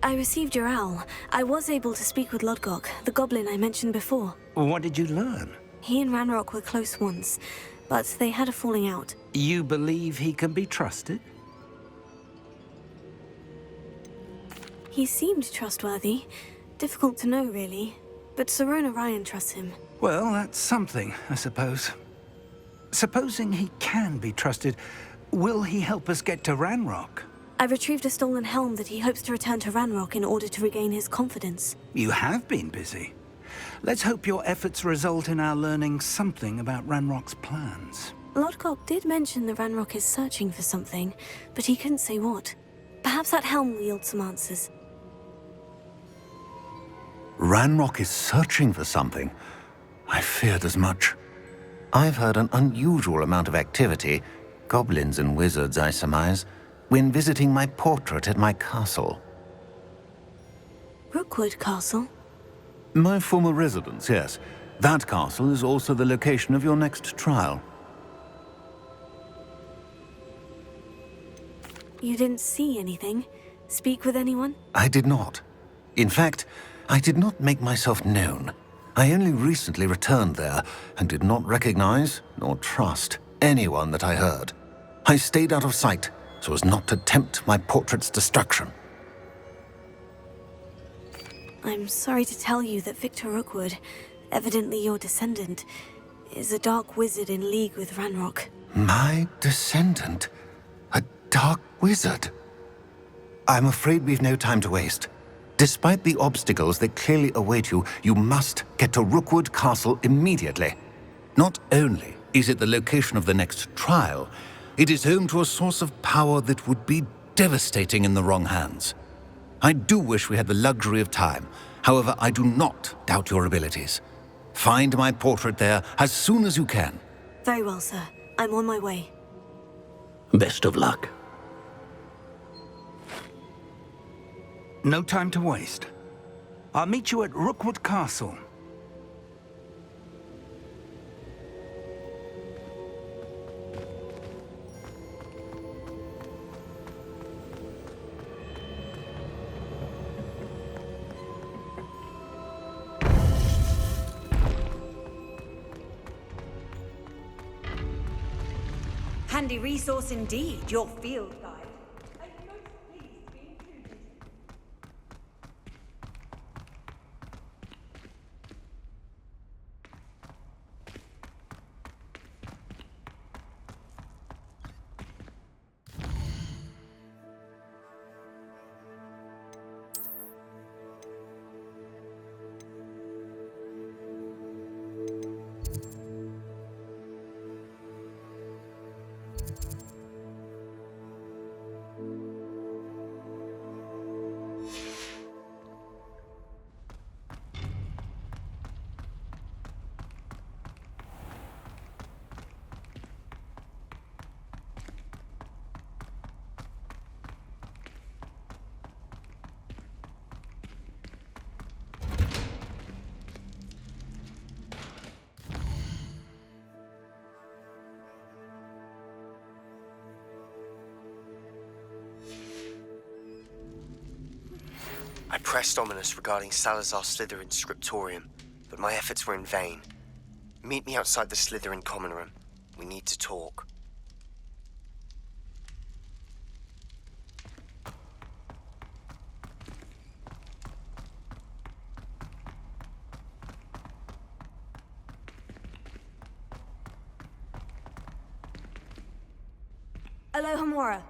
D: I received your owl. I was able to speak with Lodgok, the goblin I mentioned before.
H: What did you learn?
D: He and Ranrock were close once, but they had a falling out.
H: You believe he can be trusted?
D: He seemed trustworthy. Difficult to know, really. But Sirona Ryan trusts him.
H: Well, that's something, I suppose. Supposing he can be trusted, will he help us get to Ranrock?
D: I retrieved a stolen helm that he hopes to return to Ranrock in order to regain his confidence.
H: You have been busy. Let's hope your efforts result in our learning something about Ranrock's plans.
D: Lodgok did mention that Ranrock is searching for something, but he couldn't say what. Perhaps that helm will yield some answers.
T: Ranrock is searching for something. I feared as much. I've heard an unusual amount of activity, goblins and wizards, I surmise, when visiting my portrait at my castle.
D: Rookwood Castle?
T: My former residence, yes. That castle is also the location of your next trial.
D: You didn't see anything? Speak with anyone?
T: I did not. In fact, I did not make myself known. I only recently returned there and did not recognize nor trust anyone that I heard. I stayed out of sight so as not to tempt my portrait's destruction.
D: I'm sorry to tell you that Victor Rookwood, evidently your descendant, is a dark wizard in league with Ranrock.
T: My descendant? A dark wizard? I'm afraid we've no time to waste. Despite the obstacles that clearly await you, you must get to Rookwood Castle immediately. Not only is it the location of the next trial, it is home to a source of power that would be devastating in the wrong hands. I do wish we had the luxury of time. However, I do not doubt your abilities. Find my portrait there as soon as you can.
D: Very well, sir. I'm on my way.
I: Best of luck.
H: No time to waste. I'll meet you at Rookwood Castle.
Q: Handy resource indeed, your field guide.
R: pressed ominous regarding Salazar Slytherin's scriptorium, but my efforts were in vain. Meet me outside the Slytherin common room. We need to talk.
Q: Alohomora.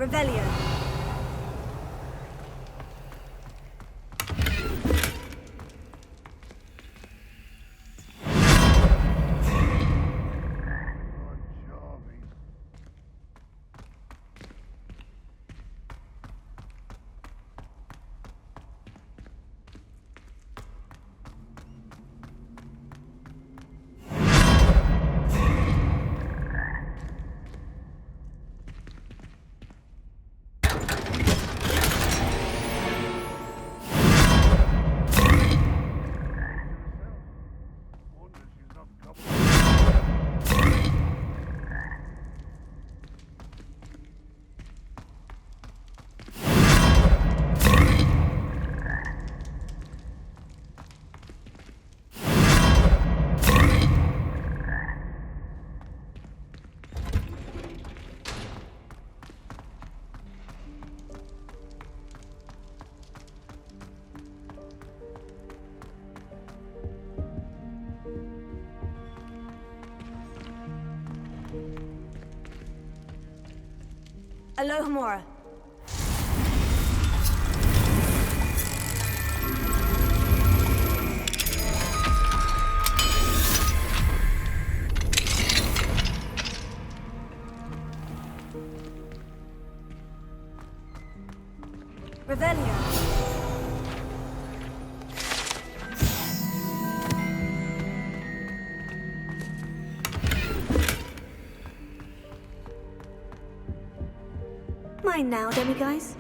Q: Revelio. Alohomora. Revelio. Mine now, demiguise.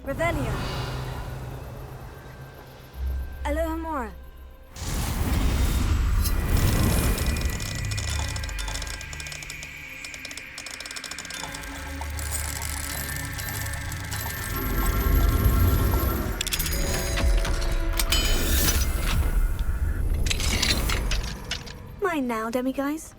Q: Revelio. Alohomora. Mine now, demiguise.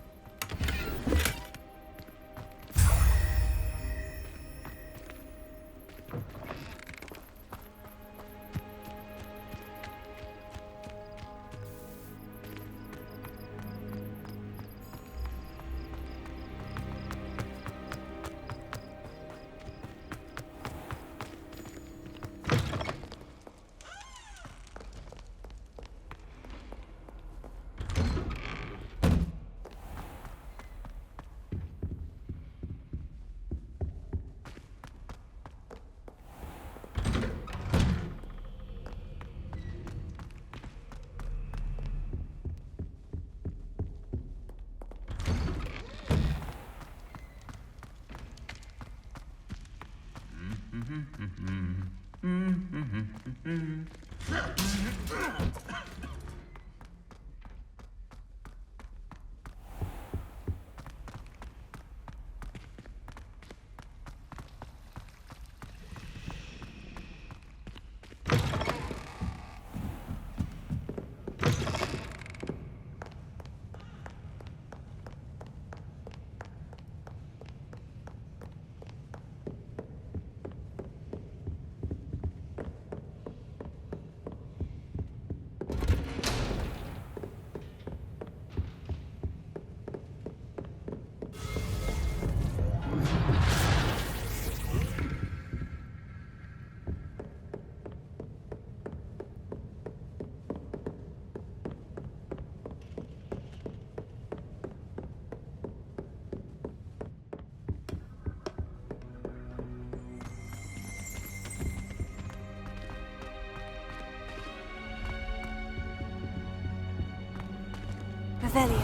Q: Revelio.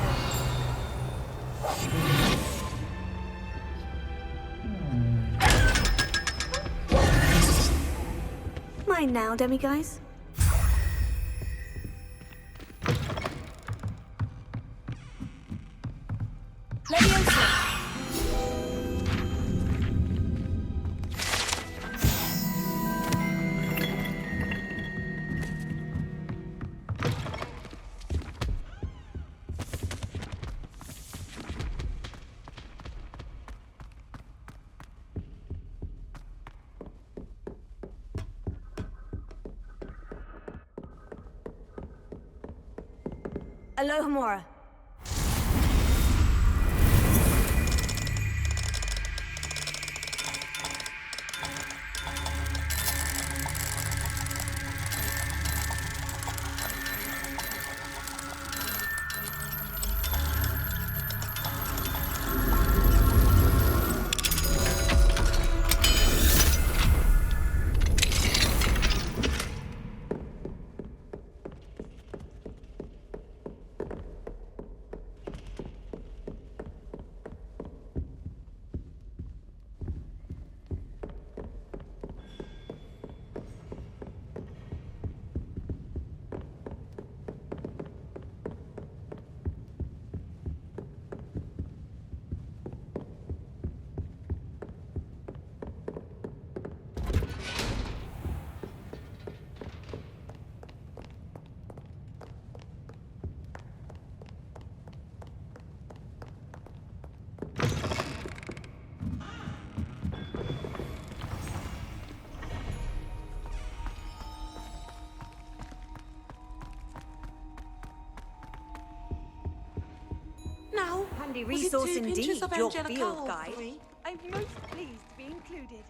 Q: Mine now, demiguise. Alohomora.
A: Now,
Q: Handy
A: was it
Q: resource
A: 2
Q: indeed,
A: pinches of
Q: your
A: Angelica
Q: field
A: or
Q: guide.
A: 3?
M: I'm most pleased to be included.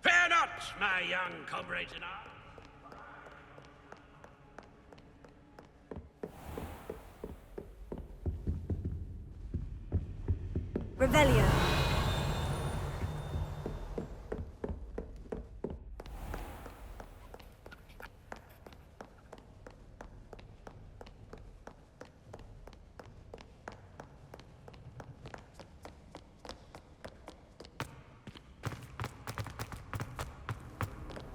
U: Fear not, my young comrades in arms.
Q: Revelio.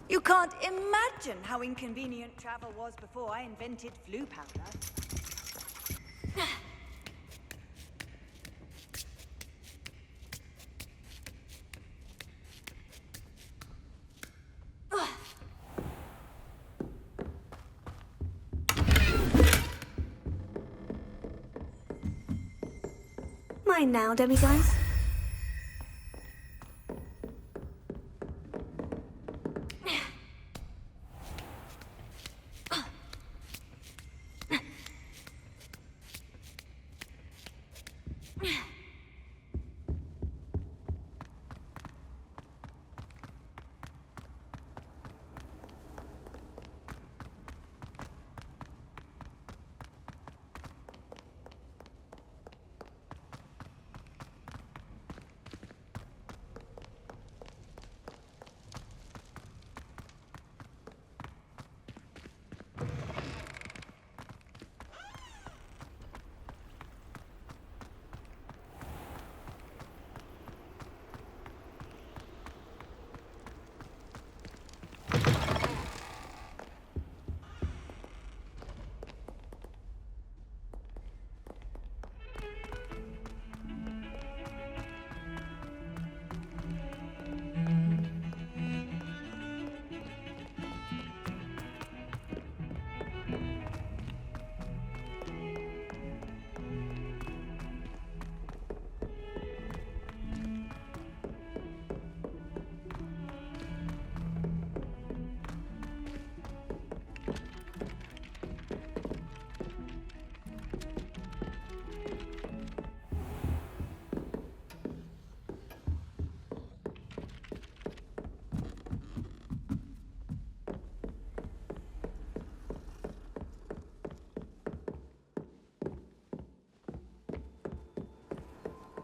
Q: You can't imagine how inconvenient travel was before I invented flu powder.
D: Mine now, demiguise.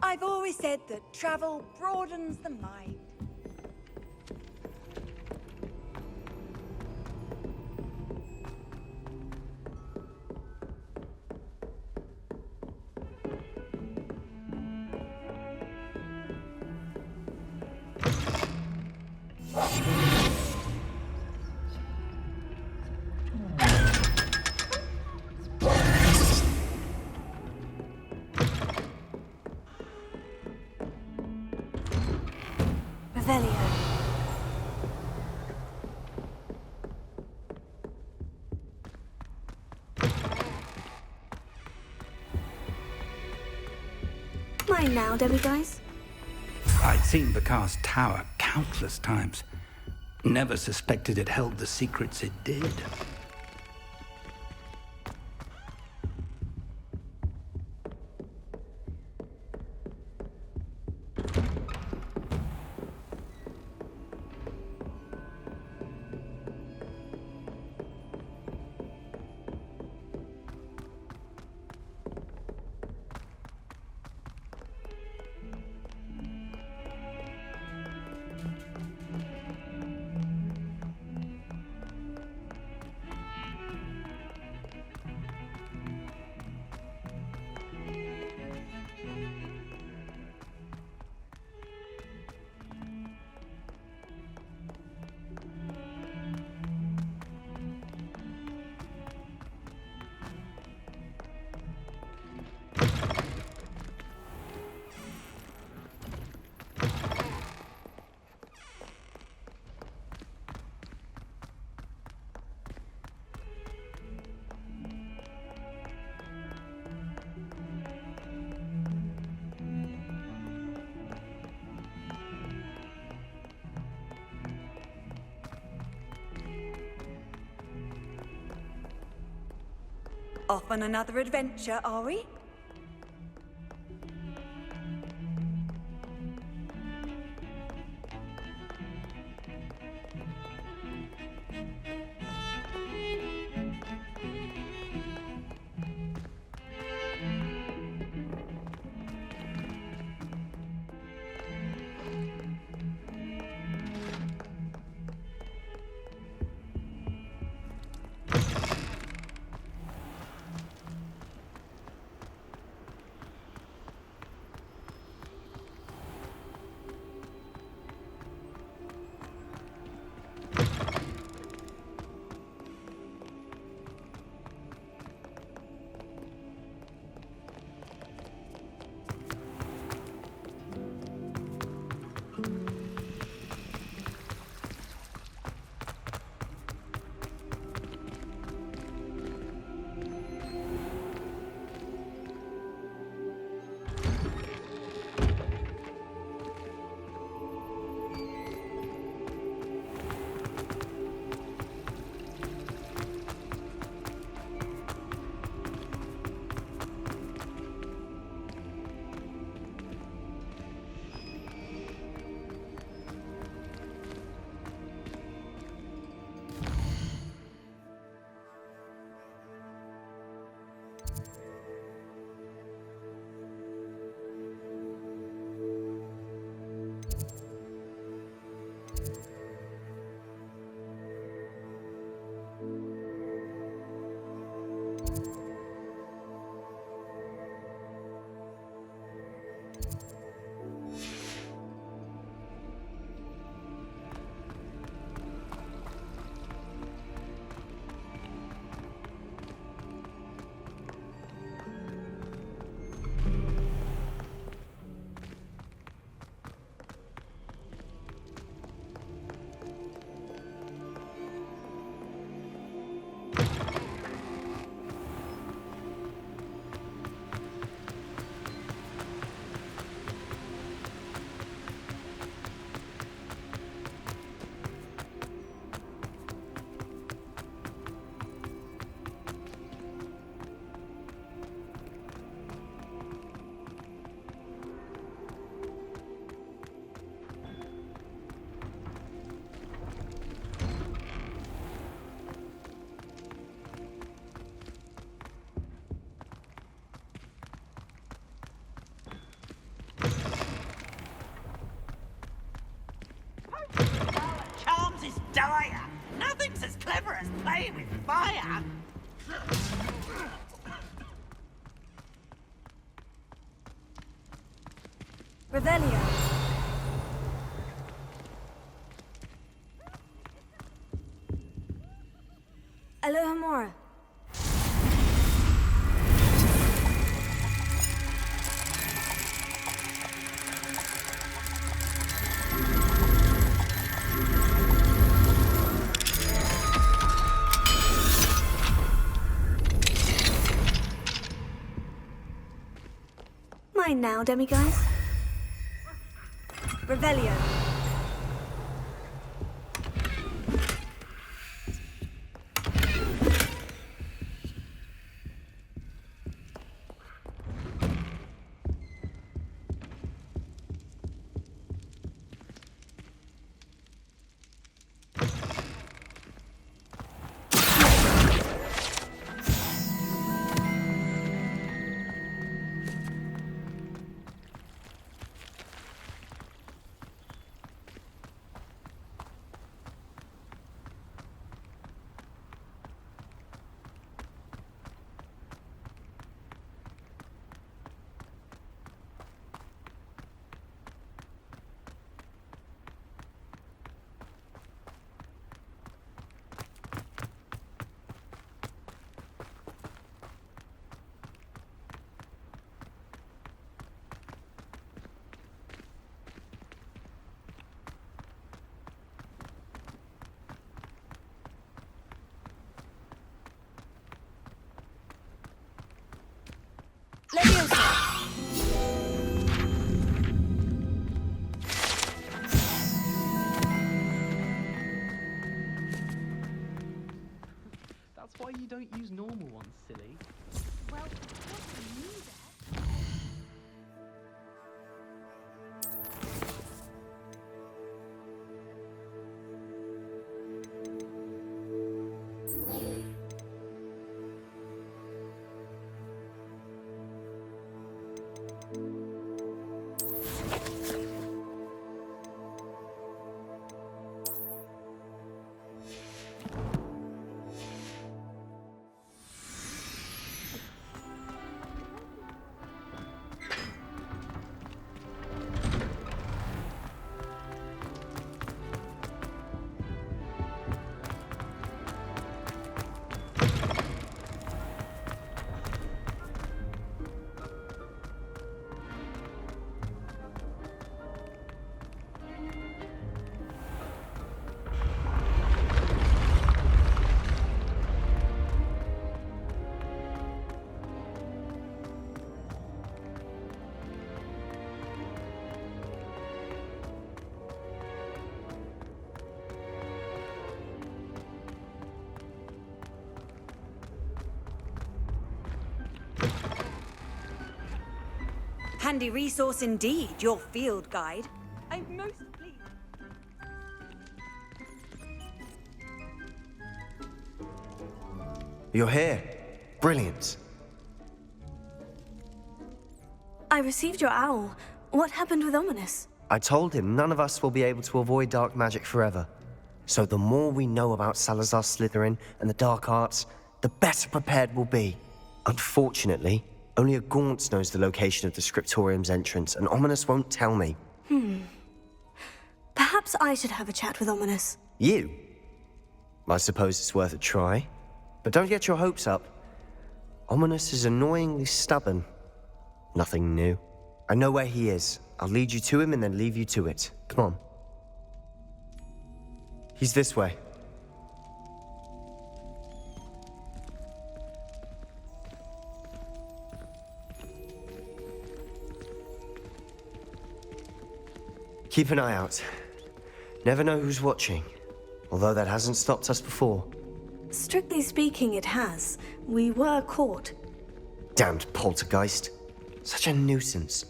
Q: I've always said that travel broadens the mind.
D: Mine now, demiguise.
H: I'd seen Bakar's tower countless times. Never suspected it held the secrets it did.
Q: Off on another adventure, are we? Revelio. Alohomora.
D: Mine now, demiguise.
Q: Revelio.
J: That's why you don't use normal ones, silly.
K: Well, what do you there?
Q: Handy resource indeed, your field guide.
M: I'm most pleased.
R: You're here. Brilliant.
D: I received your owl. What happened with Ominous?
R: I told him none of us will be able to avoid dark magic forever. So the more we know about Salazar Slytherin and the dark arts, the better prepared we'll be. Unfortunately, only a Gaunt knows the location of the Scriptorium's entrance, and Ominous won't tell me.
D: Perhaps I should have a chat with Ominous.
R: You? I suppose it's worth a try. But don't get your hopes up. Ominous is annoyingly stubborn. Nothing new. I know where he is. I'll lead you to him and then leave you to it. Come on. He's this way. Keep an eye out. Never know who's watching. Although that hasn't stopped us before.
D: Strictly speaking, it has. We were caught.
R: Damned poltergeist. Such a nuisance.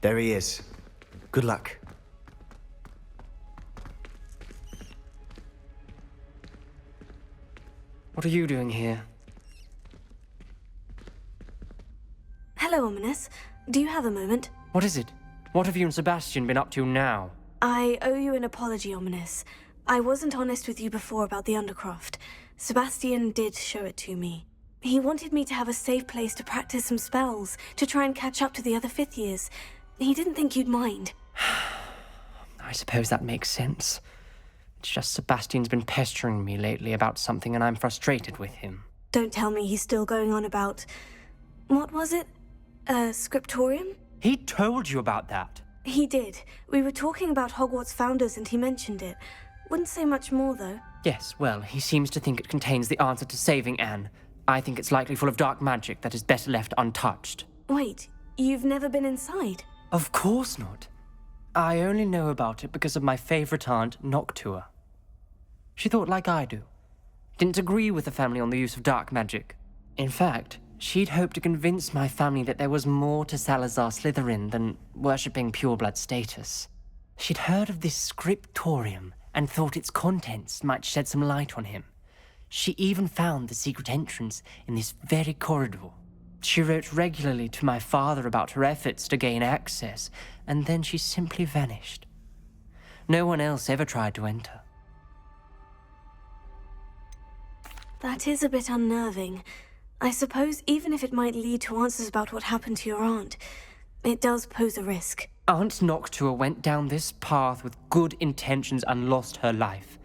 R: There he is. Good luck.
O: What are you doing here?
D: Ominous. Do you have a moment?
O: What is it? What have you and Sebastian been up to now?
D: I owe you an apology, Ominous. I wasn't honest with you before about the Undercroft. Sebastian did show it to me. He wanted me to have a safe place to practice some spells, to try and catch up to the other 5th years. He didn't think you'd mind.
O: I suppose that makes sense. It's just Sebastian's been pestering me lately about something and I'm frustrated with him.
D: Don't tell me he's still going on about... What was it? A scriptorium?
O: He told you about that?
D: He did. We were talking about Hogwarts founders and he mentioned it. Wouldn't say much more, though.
O: Yes, well, he seems to think it contains the answer to saving Anne. I think it's likely full of dark magic that is better left untouched.
D: Wait, you've never been inside?
O: Of course not. I only know about it because of my favorite aunt, Noctua. She thought like I do. Didn't agree with the family on the use of dark magic. In fact, she'd hoped to convince my family that there was more to Salazar Slytherin than worshipping pureblood status. She'd heard of this scriptorium and thought its contents might shed some light on him. She even found the secret entrance in this very corridor. She wrote regularly to my father about her efforts to gain access, and then she simply vanished. No one else ever tried to enter.
D: That is a bit unnerving. I suppose even if it might lead to answers about what happened to your aunt, it does pose a risk.
O: Aunt Noctua went down this path with good intentions and lost her life.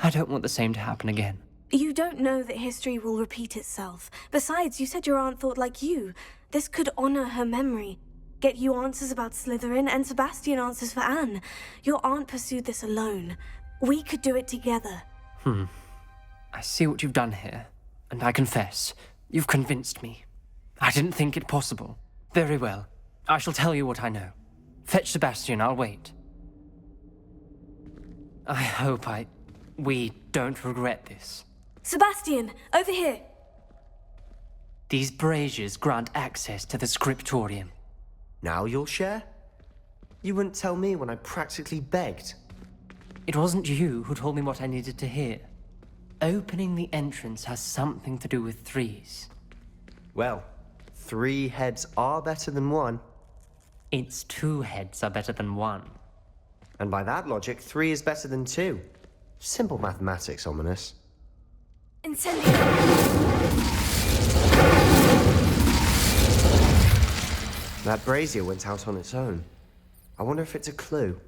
O: I don't want the same to happen again.
D: You don't know that history will repeat itself. Besides, you said your aunt thought like you. This could honor her memory. Get you answers about Slytherin and Sebastian answers for Anne. Your aunt pursued this alone. We could do it together.
O: I see what you've done here, and I confess, you've convinced me. I didn't think it possible. Very well. I shall tell you what I know. Fetch Sebastian, I'll wait. I hope we don't regret this.
D: Sebastian, over here!
O: These braziers grant access to the scriptorium.
R: Now you'll share? You wouldn't tell me when I practically begged.
O: It wasn't you who told me what I needed to hear. Opening the entrance has something to do with 3s.
R: Well, 3 heads are better than 1.
O: It's 2 heads are better than 1.
R: And by that logic, 3 is better than 2. Simple mathematics, Ominous.
K: Incendio!
R: That brazier went out on its own. I wonder if it's a clue.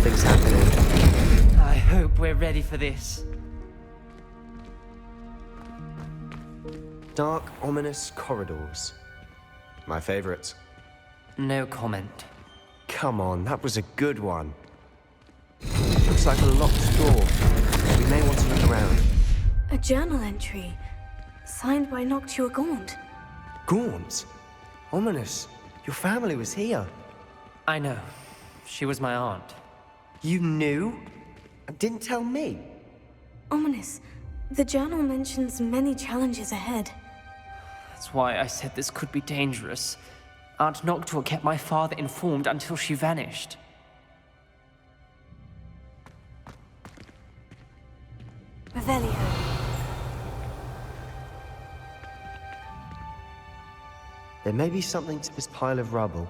R: Something's happening.
O: I hope we're ready for this.
R: Dark, ominous corridors. My favorite.
O: No comment.
R: Come on, that was a good one. Looks like a locked door. We may want to look around.
D: A journal entry, signed by Noctua Gaunt.
R: Gaunt? Ominous, your family was here.
O: I know. She was my aunt.
R: You knew? And didn't tell me?
D: Ominous, the journal mentions many challenges ahead.
O: That's why I said this could be dangerous. Aunt Noctua kept my father informed until she vanished.
D: Revelio.
R: There may be something to this pile of rubble.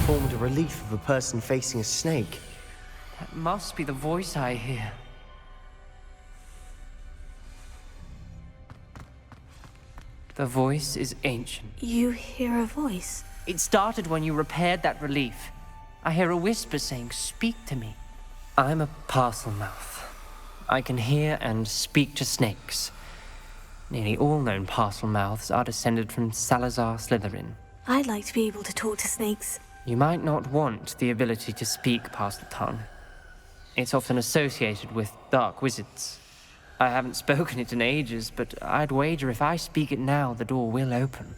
R: Formed a relief of a person facing a snake.
O: That must be the voice I hear. The voice is ancient.
D: You hear a voice?
O: It started when you repaired that relief. I hear a whisper saying, "Speak to me." I'm a parcel mouth. I can hear and speak to snakes. Nearly all known parcel mouths are descended from Salazar Slytherin.
D: I'd like to be able to talk to snakes.
O: You might not want the ability to speak parcel tongue. It's often associated with dark wizards. I haven't spoken it in ages, but I'd wager if I speak it now, the door will open.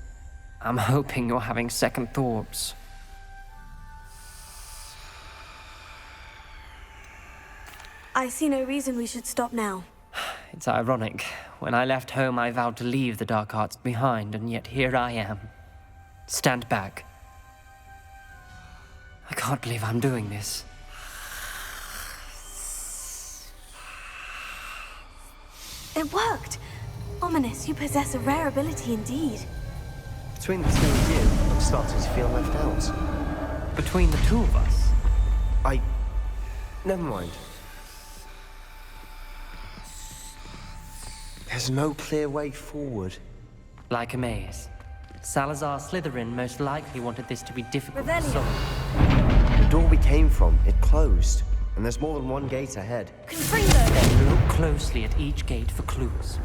O: I'm hoping you're having second thoughts.
D: I see no reason we should stop now.
O: It's ironic. When I left home, I vowed to leave the dark arts behind, and yet here I am. Stand back. I can't believe I'm doing this.
D: It worked! Ominous, you possess a rare ability indeed.
R: Between the two of you, I'm starting to feel left out.
O: Between the two of us?
R: Never mind. There's no clear way forward.
O: Like a maze. Salazar Slytherin most likely wanted this to be difficult to
D: Revelio.
O: solve.
R: The door we came from, it closed. And there's more than one gate ahead.
O: Then look closely at each gate for clues.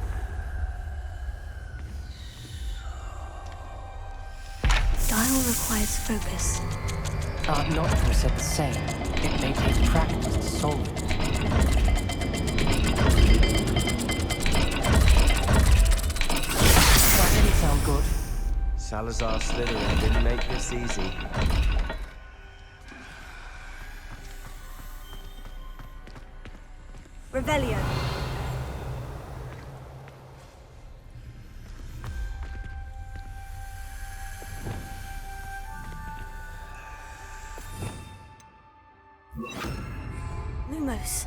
D: Dial requires focus.
O: Noctua said the same. It may take practice to solve it. That didn't sound good.
R: Salazar Slytherin didn't make this easy.
Q: Revelio.
D: Lumos.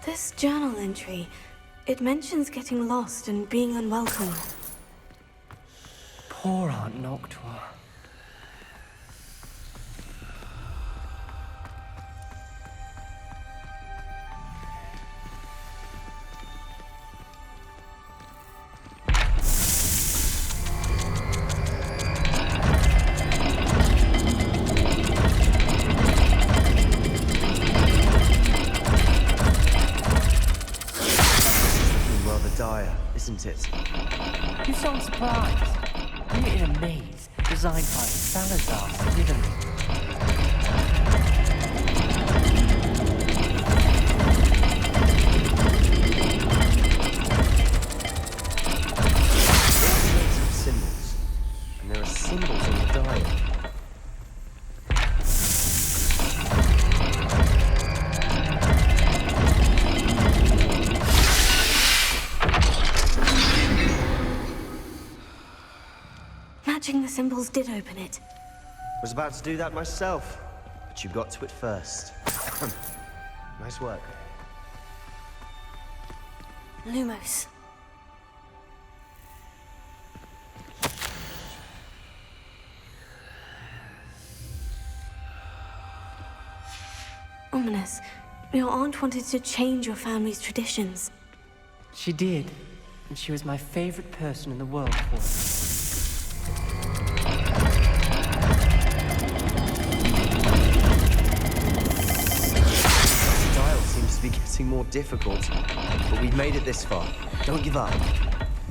D: This journal entry, it mentions getting lost and being unwelcome.
O: Poor Aunt Noctua.
R: Rather dire, isn't it?
O: You sound surprised. We're in a maze designed by Salazar Slytherin.
R: Symbols. And there are symbols on the dial.
D: Matching the symbols did open it.
R: Was about to do that myself, but you got to it first. Nice work.
D: Lumos. Ominous, your aunt wanted to change your family's traditions.
O: She did, and she was my favorite person in the world for it.
R: Be getting more difficult, but we've made it this far. Don't give up.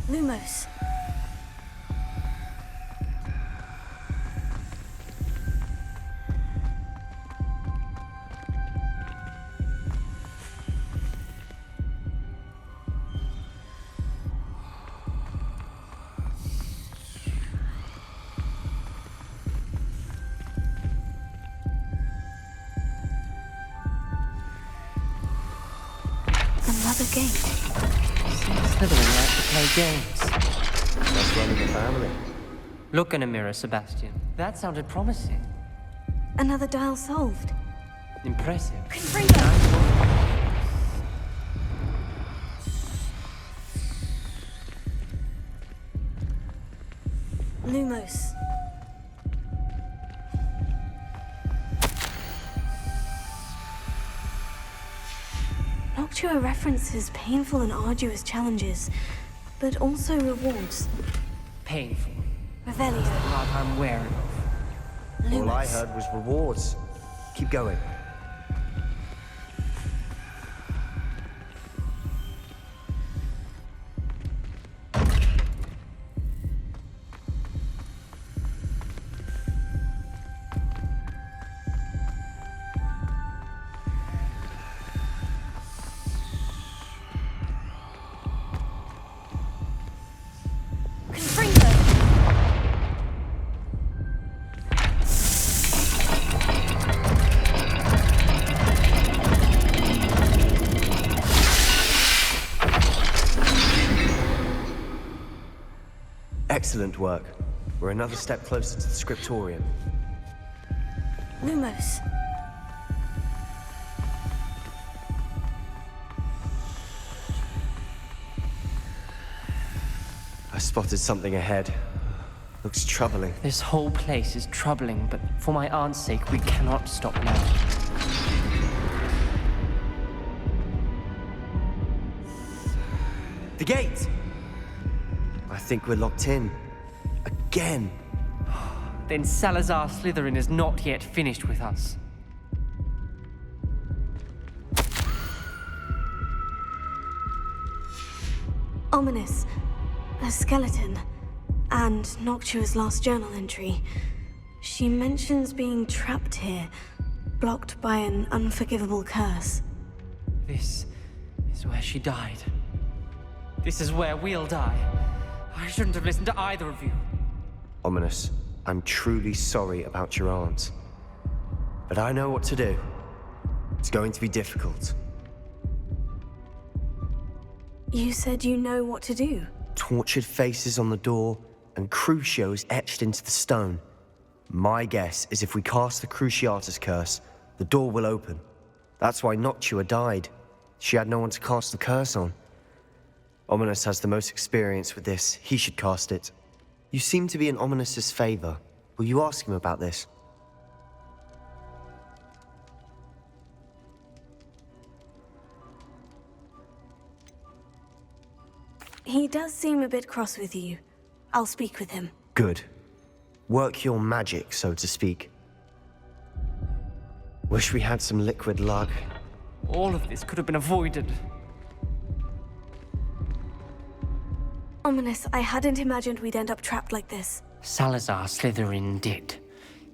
D: Lumos. Another gate.
O: Slytherin like to play games.
R: That's running the family.
O: Look in a mirror, Sebastian. That sounded promising.
D: Another dial solved.
O: Impressive.
D: Lumos. Noctua references painful and arduous challenges, but also rewards.
O: Painful.
D: Revelio.
O: What I'm wary of.
R: All I heard was rewards. Keep going. Excellent work. We're another step closer to the scriptorium.
D: Lumos.
R: I spotted something ahead. Looks troubling.
O: This whole place is troubling, but for my aunt's sake, we cannot stop now.
R: The gate! I think we're locked in. Again.
O: Then Salazar Slytherin is not yet finished with us.
D: Ominous. A skeleton. And Noctua's last journal entry. She mentions being trapped here, blocked by an unforgivable curse.
O: This is where she died. This is where we'll die. I shouldn't have listened to either of you.
R: Ominous, I'm truly sorry about your aunt. But I know what to do. It's going to be difficult.
D: You said you know what to do.
R: Tortured faces on the door, and Crucios etched into the stone. My guess is if we cast the Cruciatus curse, the door will open. That's why Noctua died. She had no one to cast the curse on. Ominous has the most experience with this. He should cast it. You seem to be in Ominous's favor. Will you ask him about this?
D: He does seem a bit cross with you. I'll speak with him.
R: Good. Work your magic, so to speak. Wish we had some liquid luck.
O: All of this could have been avoided.
D: Ominous, I hadn't imagined we'd end up trapped like this.
O: Salazar Slytherin did.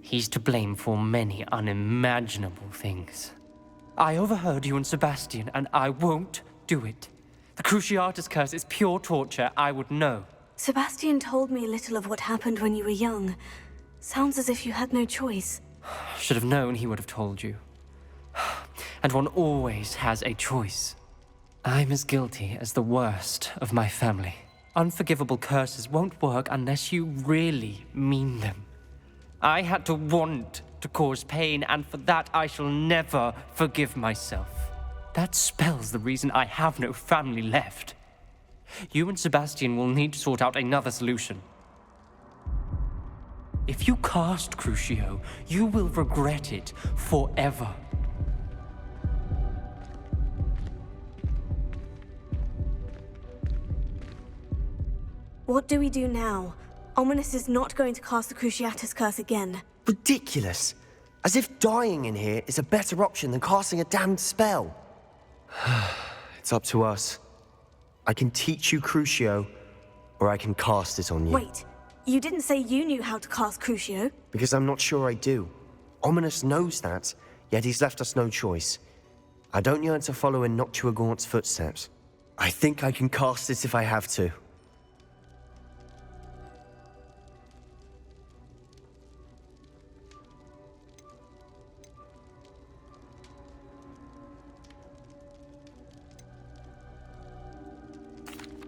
O: He's to blame for many unimaginable things. I overheard you and Sebastian, and I won't do it. The Cruciatus curse is pure torture, I would know.
D: Sebastian told me a little of what happened when you were young. Sounds as if you had no choice.
O: Should have known he would have told you. And one always has a choice. I'm as guilty as the worst of my family. Unforgivable curses won't work unless you really mean them. I had to want to cause pain, and for that I shall never forgive myself. That spell's the reason I have no family left. You and Sebastian will need to sort out another solution. If you cast Crucio, you will regret it forever.
D: What do we do now? Ominous is not going to cast the Cruciatus curse again.
R: Ridiculous! As if dying in here is a better option than casting a damned spell. It's up to us. I can teach you Crucio, or I can cast it on you.
D: Wait, you didn't say you knew how to cast Crucio?
R: Because I'm not sure I do. Ominous knows that, yet he's left us no choice. I don't yearn to follow in Noctua Gaunt's footsteps. I think I can cast it if I have to.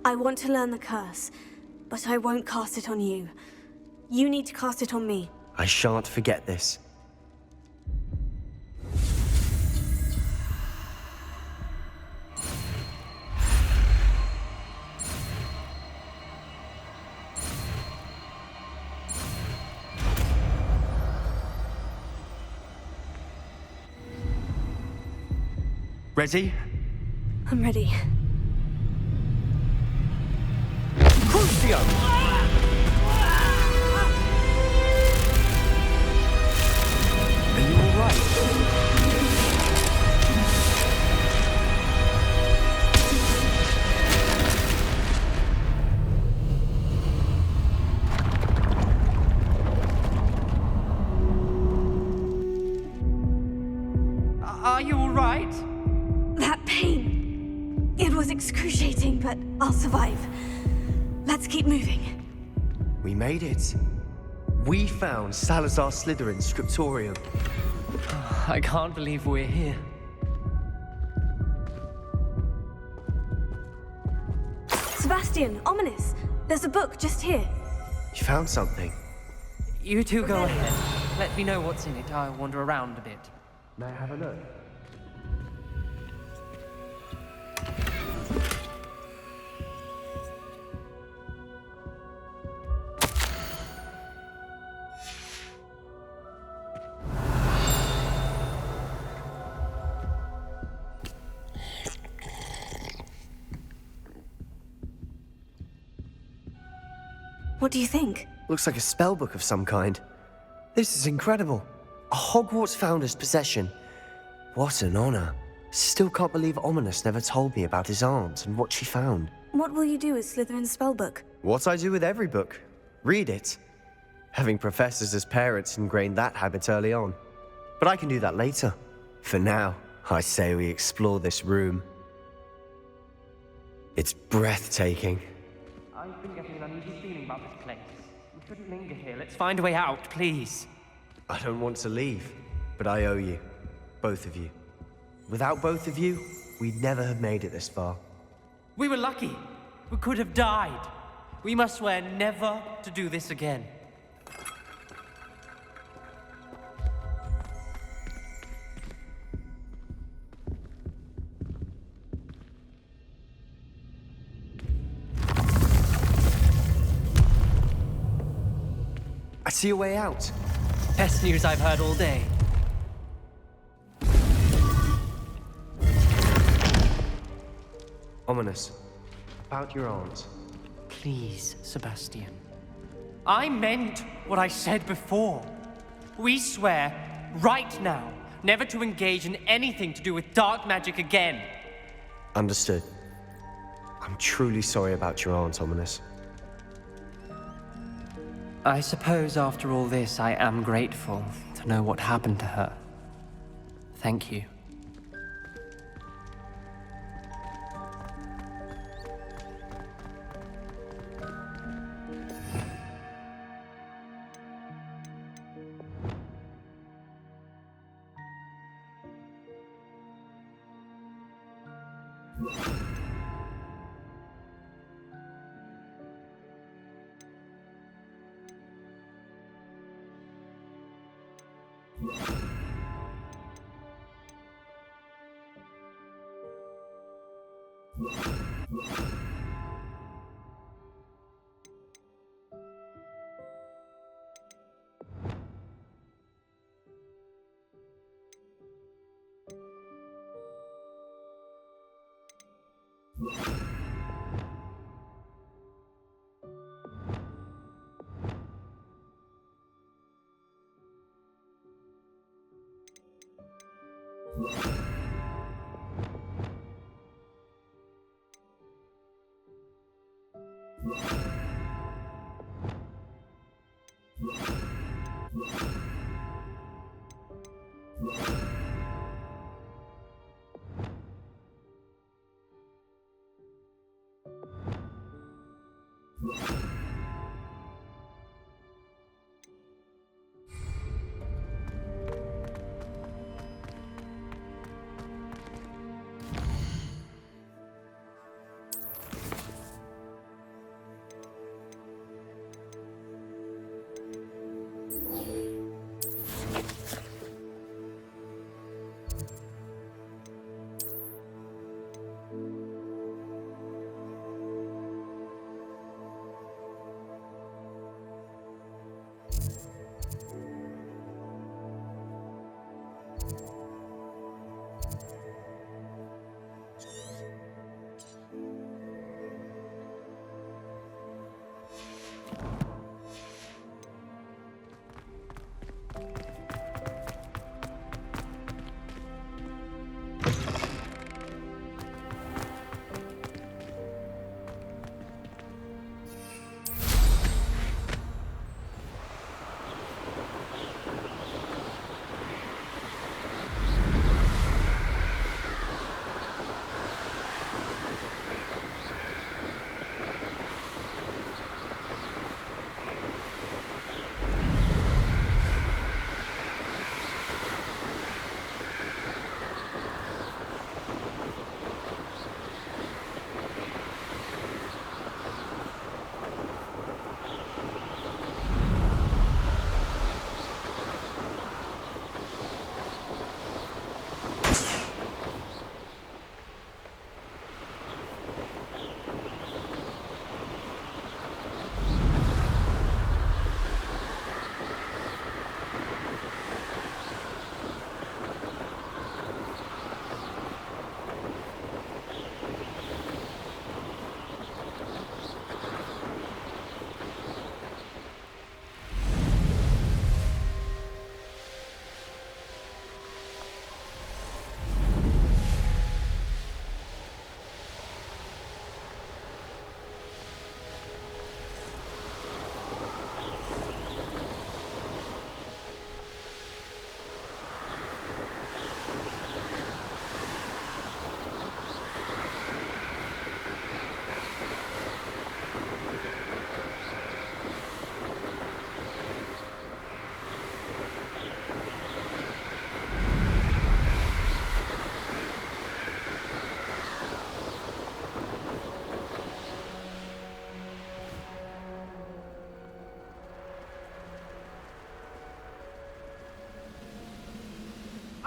D: I want to learn the curse, but I won't cast it on you. You need to cast it on me.
R: I shan't forget this.
B: Ready?
D: I'm ready.
R: Crucio! Are you alright?
O: Are you alright?
D: That pain. It was excruciating, but I'll survive. Let's keep moving.
R: We made it. We found Salazar Slytherin's scriptorium.
O: I can't believe we're here.
D: Sebastian, ominous. There's a book just here.
R: You found something?
O: You two go ahead. Let me know what's in it. I'll wander around a bit.
P: May I have a look?
D: What do you think?
R: Looks like a spellbook of some kind. This is incredible. A Hogwarts founder's possession. What an honor. Still can't believe Ominous never told me about his aunt and what she found.
D: What will you do with Slytherin's spellbook?
R: What I do with every book. Read it. Having professors as parents ingrained that habit early on. But I can do that later. For now, I say we explore this room. It's breathtaking.
O: I've been getting an uneasy feeling about this place. We shouldn't linger here. Let's find a way out, please.
R: I don't want to leave, but I owe you. Both of you. Without both of you, we'd never have made it this far.
O: We were lucky. We could have died. We must swear never to do this again.
R: I see a way out.
O: Best news I've heard all day.
R: Ominous. About your aunt.
O: Please, Sebastian. I meant what I said before. We swear, right now, never to engage in anything to do with dark magic again.
R: Understood. I'm truly sorry about your aunt, Ominous.
O: I suppose after all this, I am grateful to know what happened to her. Thank you.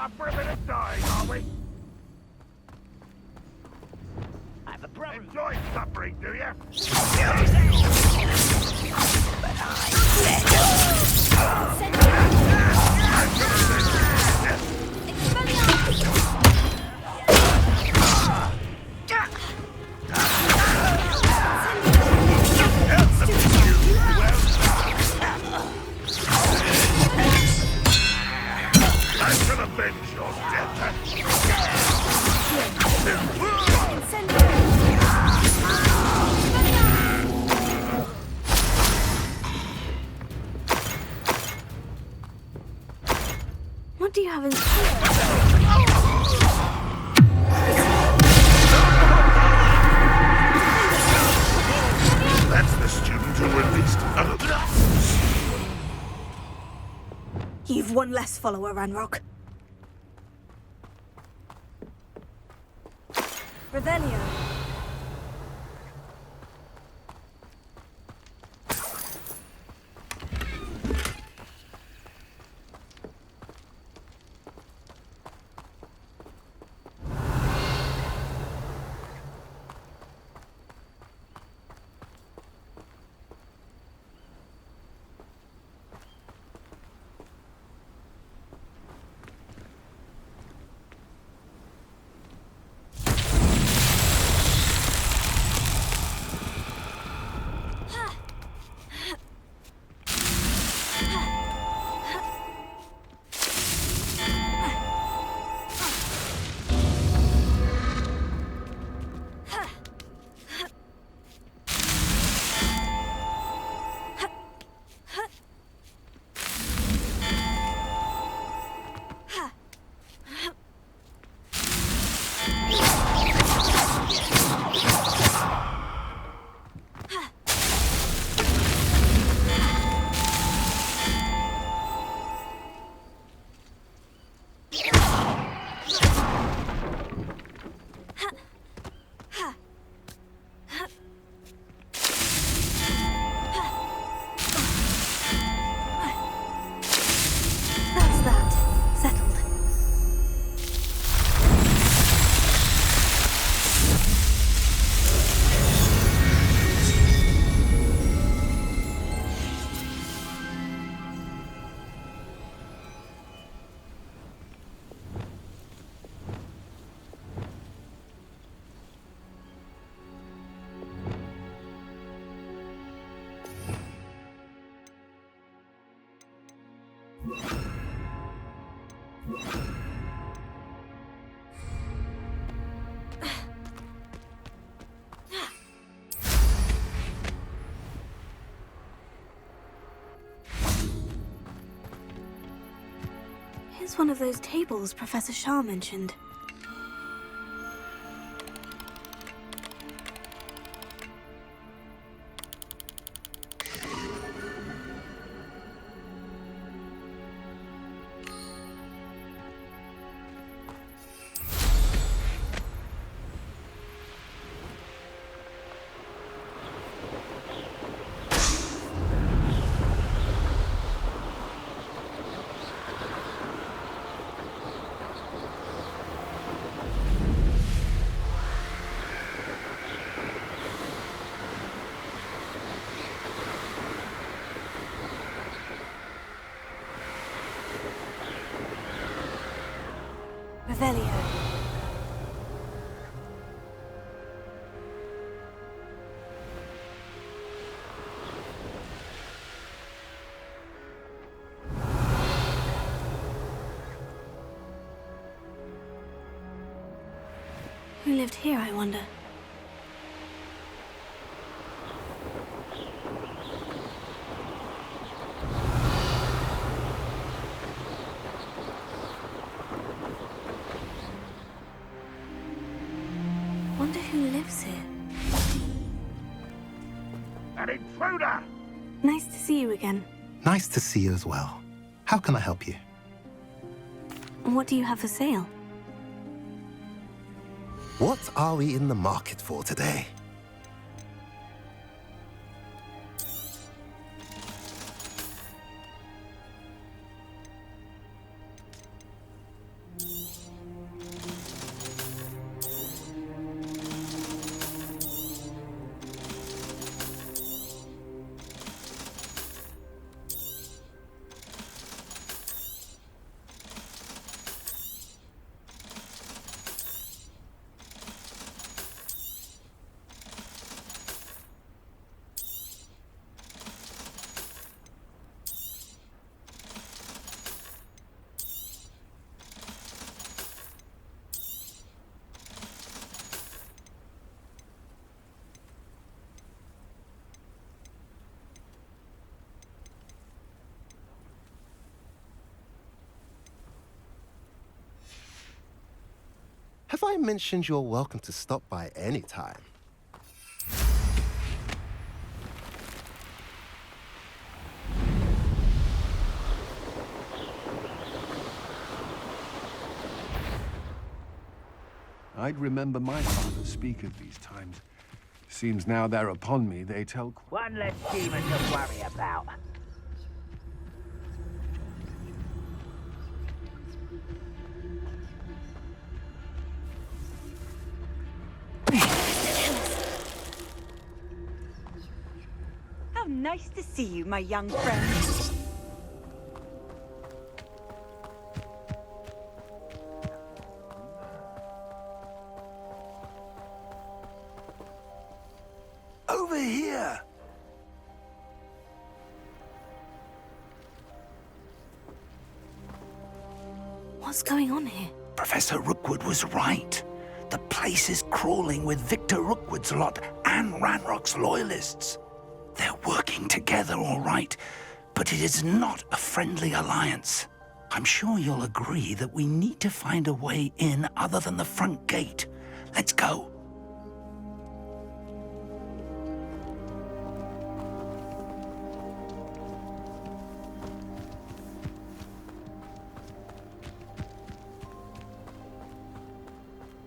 E: Up for a bit of dying, are we?
F: I have a problem.
E: Enjoy suffering, do you? I shall avenge your death.
D: What do you have in store?
E: That's the student who released
D: You've one less follower, Ranrock. Revelio. Here's one of those tables Professor Shah mentioned. Revelio. Who lived here, I wonder? Wonder who lives here.
E: An intruder!
D: Nice to see you again.
T: Nice to see you as well. How can I help you?
D: What do you have for sale?
T: What are we in the market for today?
B: Have I mentioned you're welcome to stop by any time?
N: I'd remember my father speak of these times. Seems now they're upon me, they tell...
F: One less demon to worry about.
Q: How nice to see you, my young friend.
H: Over here!
D: What's going on here?
H: Professor Rookwood was right. The place is crawling with Victor Rookwood's lot and Ranrock's loyalists. They're working together, all right, but it is not a friendly alliance. I'm sure you'll agree that we need to find a way in other than the front gate. Let's go.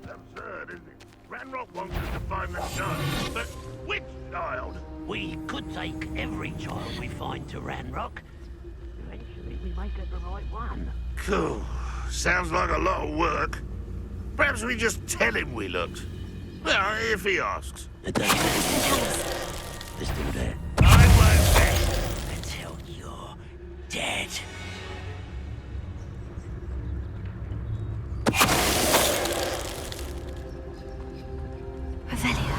E: Absurd, isn't it? Ranrock wants us to find the child, but which child?
U: We could take every child we find to Ranrock. Eventually, we may get the right one.
E: Cool. Sounds like a lot of work. Perhaps we just tell him we looked. Well, if he asks.
U: It doesn't matter. They're still there.
E: I won't bet
U: until you're dead.
D: Revelio.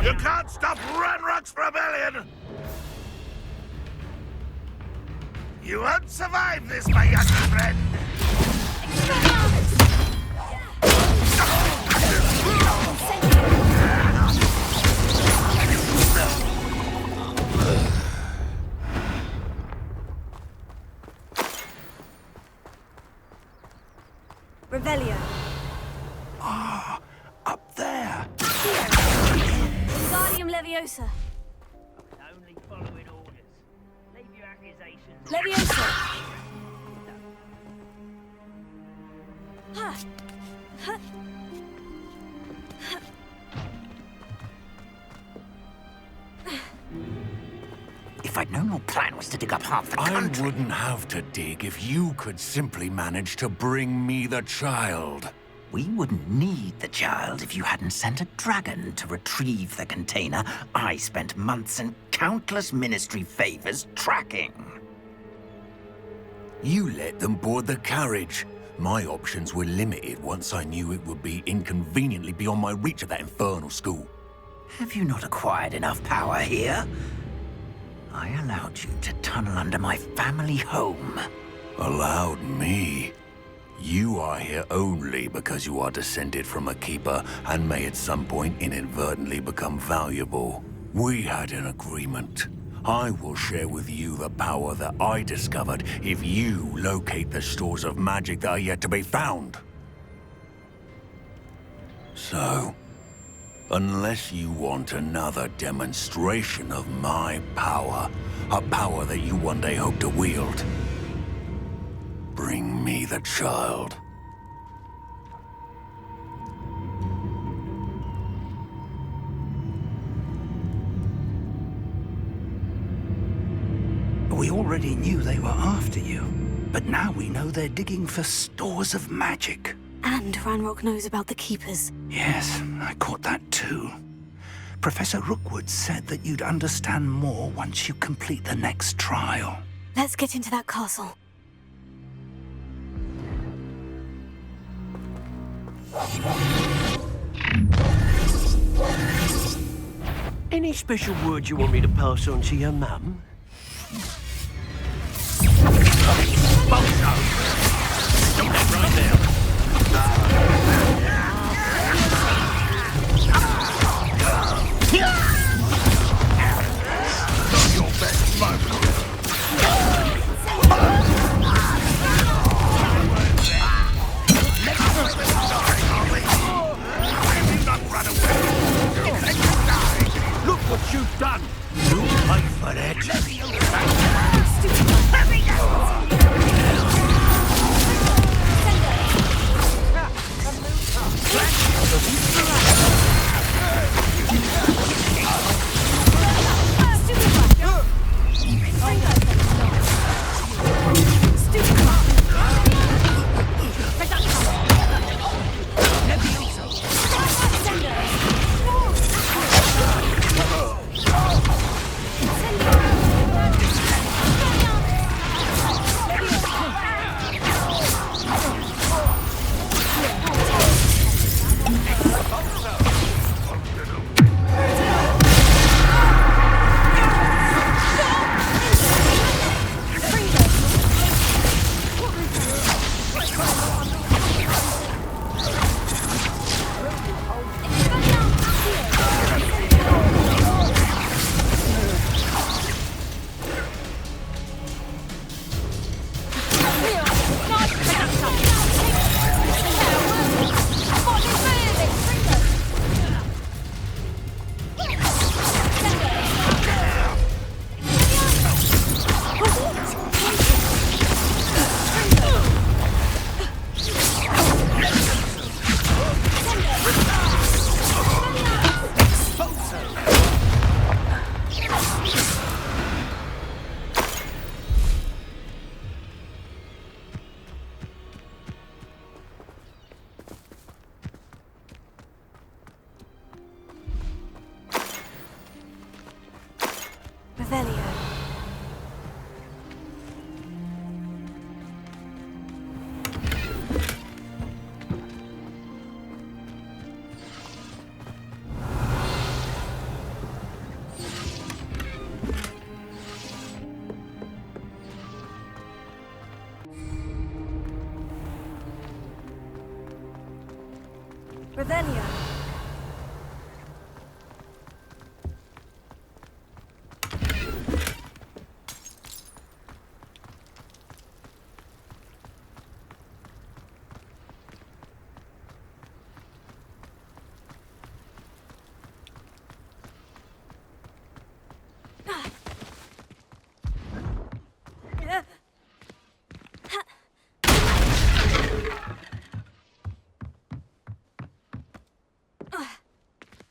E: You can't stop Ranrock's rebellion! You won't survive this, my young friend!
Q: Revelio.
H: Ah, up there.
D: Guardium Leviosa.
F: Only following orders. Leave your accusations.
D: Leviosa. Ha. Ha.
V: If I'd known your plan was to dig up half the country...
T: I wouldn't have to dig if you could simply manage to bring me the child.
V: We wouldn't need the child if you hadn't sent a dragon to retrieve the container I spent months and countless ministry favors tracking.
T: You let them board the carriage. My options were limited once I knew it would be inconveniently beyond my reach at that infernal school.
V: Have you not acquired enough power here? I allowed you to tunnel under my family home.
T: Allowed me? You are here only because you are descended from a keeper and may at some point inadvertently become valuable. We had an agreement. I will share with you the power that I discovered if you locate the stores of magic that are yet to be found. So, unless you want another demonstration of my power, a power that you one day hope to wield, bring me the child.
H: We already knew they were after you, but now we know they're digging for stores of magic.
D: And Ranrock knows about the Keepers.
H: Yes, I caught that too. Professor Rookwood said that you'd understand more once you complete the next trial.
D: Let's get into that castle.
U: Any special word you want me to pass on to your mum?
E: what you've done! You'll pay for that!
D: Revelio.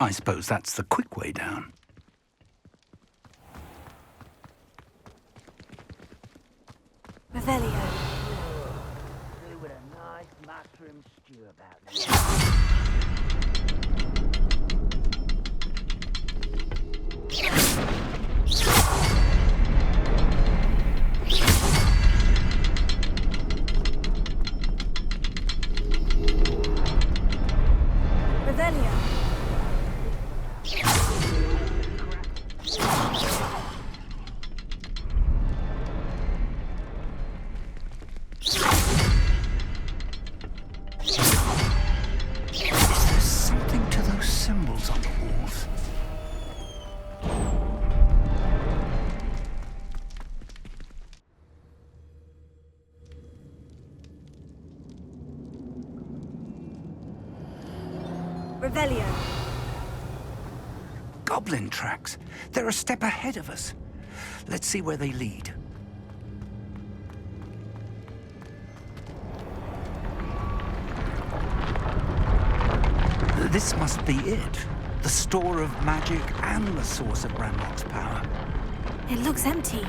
H: I suppose that's the quick way down.
D: Revelio.
F: Do with a nice mushroom stew about this.
D: Revelio.
H: Is there something to those symbols on the walls?
D: Revelio.
H: Goblin tracks. They're a step ahead of us. Let's see where they lead. This must be it. The store of magic and the source of Ranrock's power.
D: It looks empty.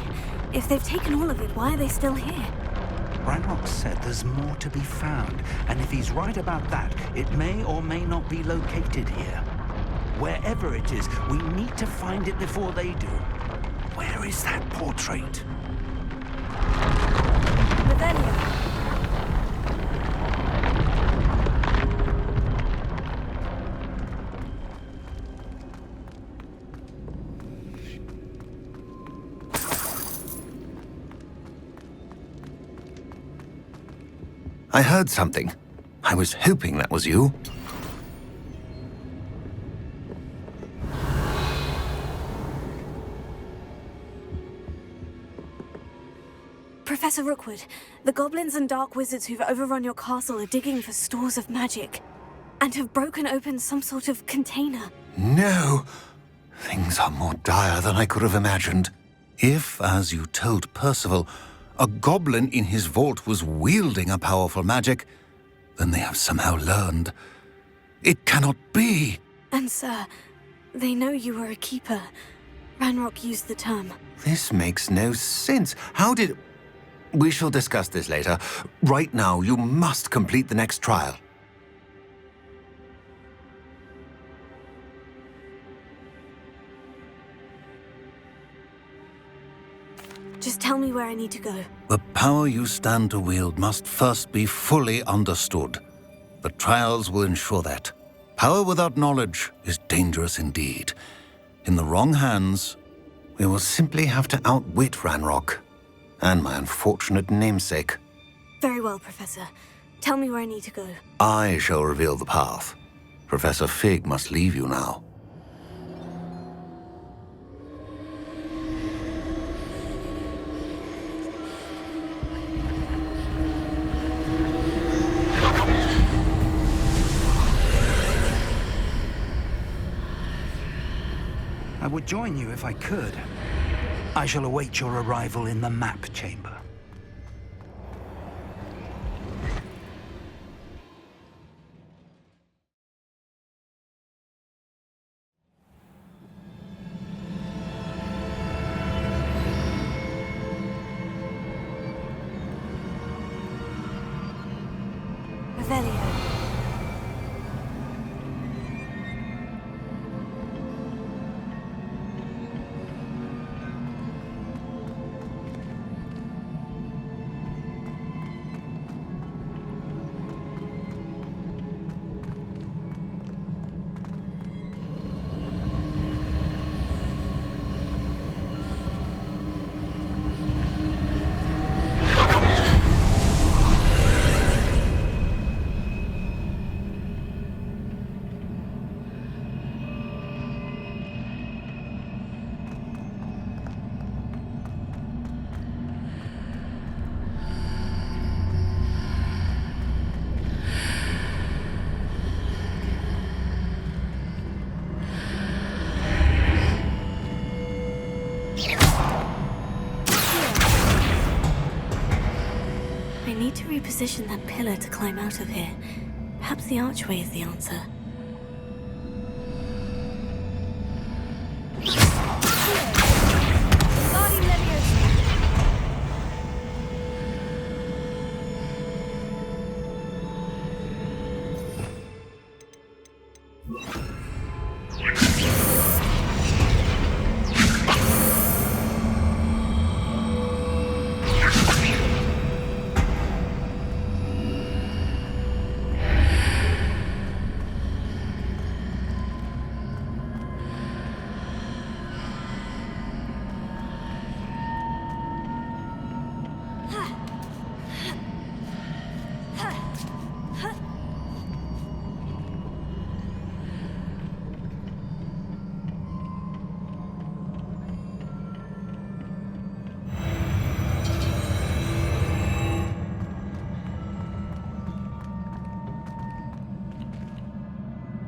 D: If they've taken all of it, why are they still here?
H: Ranrock said there's more to be found, and if he's right about that, it may or may not be located here. Wherever it is, we need to find it before they do. Where is that portrait?
D: Revelio.
T: I heard something. I was hoping that was you.
D: Professor Rookwood, the goblins and dark wizards who've overrun your castle are digging for stores of magic and have broken open some sort of container.
T: No! Things are more dire than I could have imagined. If, as you told Percival, a goblin in his vault was wielding a powerful magic, then they have somehow learned. It cannot be!
D: And sir, they know you were a keeper. Ranrock used the term.
T: This makes no sense. How did... We shall discuss this later. Right now, you must complete the next trial.
D: Just tell me where I need to go.
T: The power you stand to wield must first be fully understood. The trials will ensure that. Power without knowledge is dangerous indeed. In the wrong hands, we will simply have to outwit Ranrock and my unfortunate namesake.
D: Very well, Professor. Tell me where I need to go.
T: I shall reveal the path. Professor Fig must leave you now.
H: I would join you if I could. I shall await your arrival in the map chamber.
D: Revelio. I need to reposition that pillar to climb out of here. Perhaps the archway is the answer.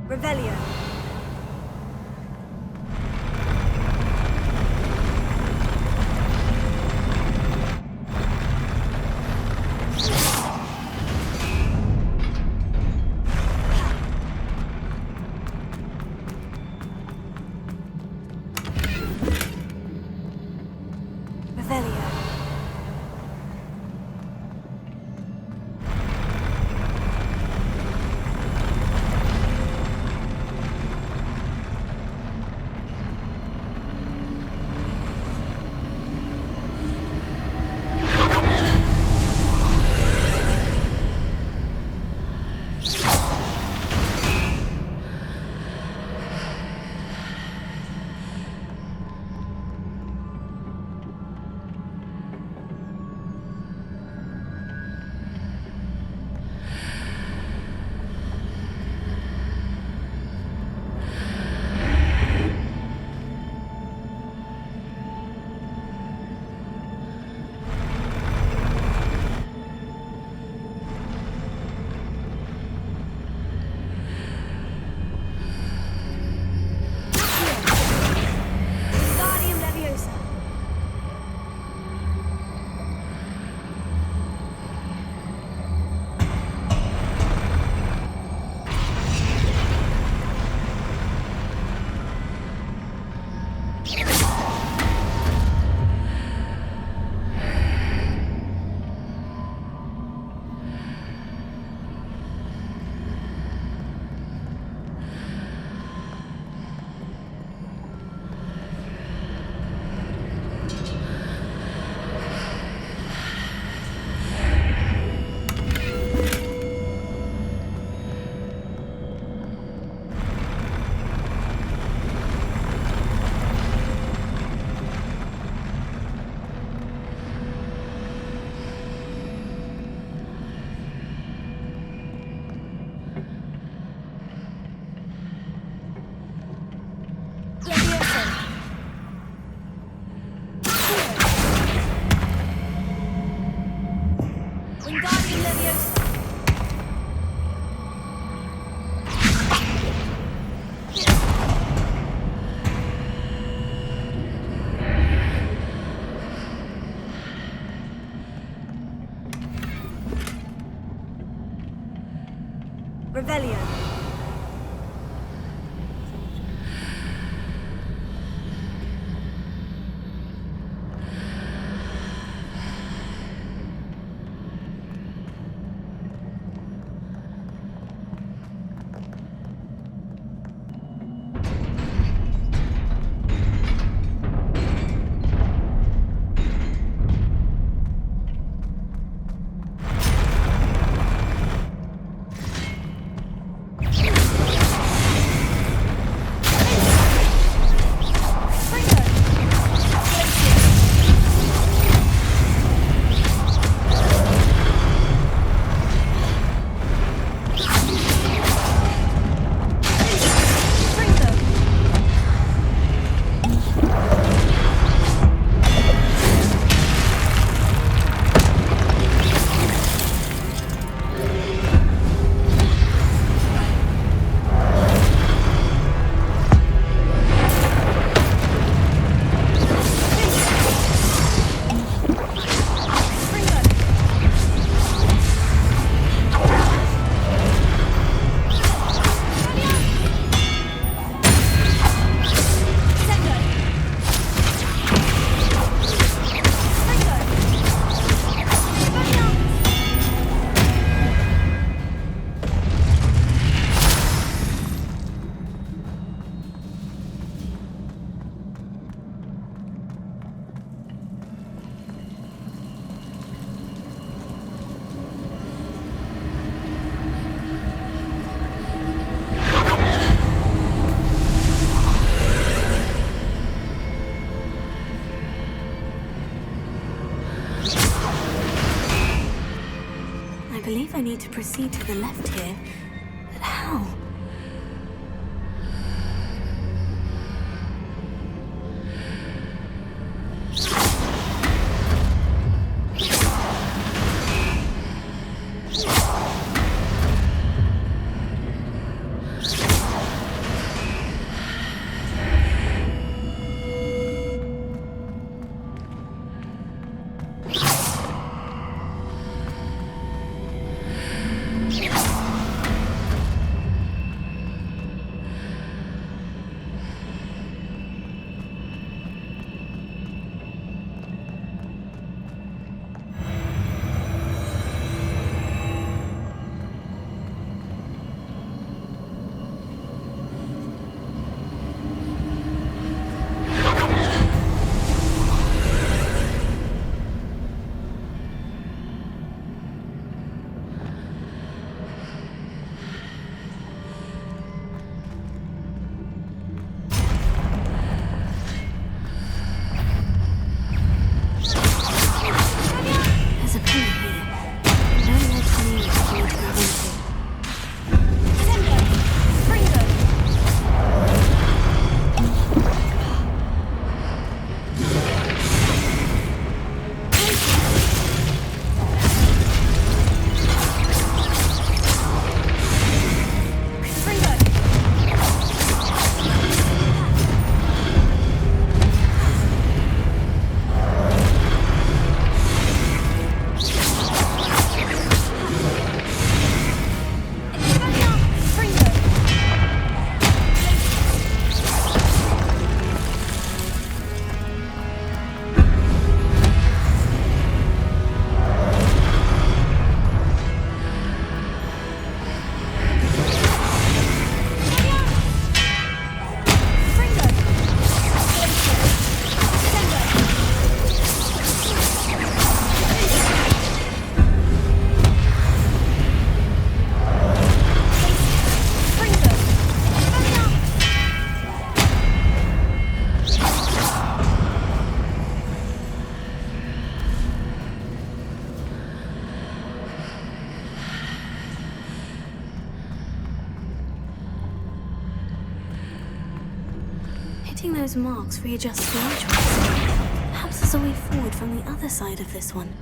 D: Revelio.
Q: Revelio.
D: I believe I need to proceed to the left here, but how? Those marks readjust the entrance. Perhaps there's a way forward from the other side of this one.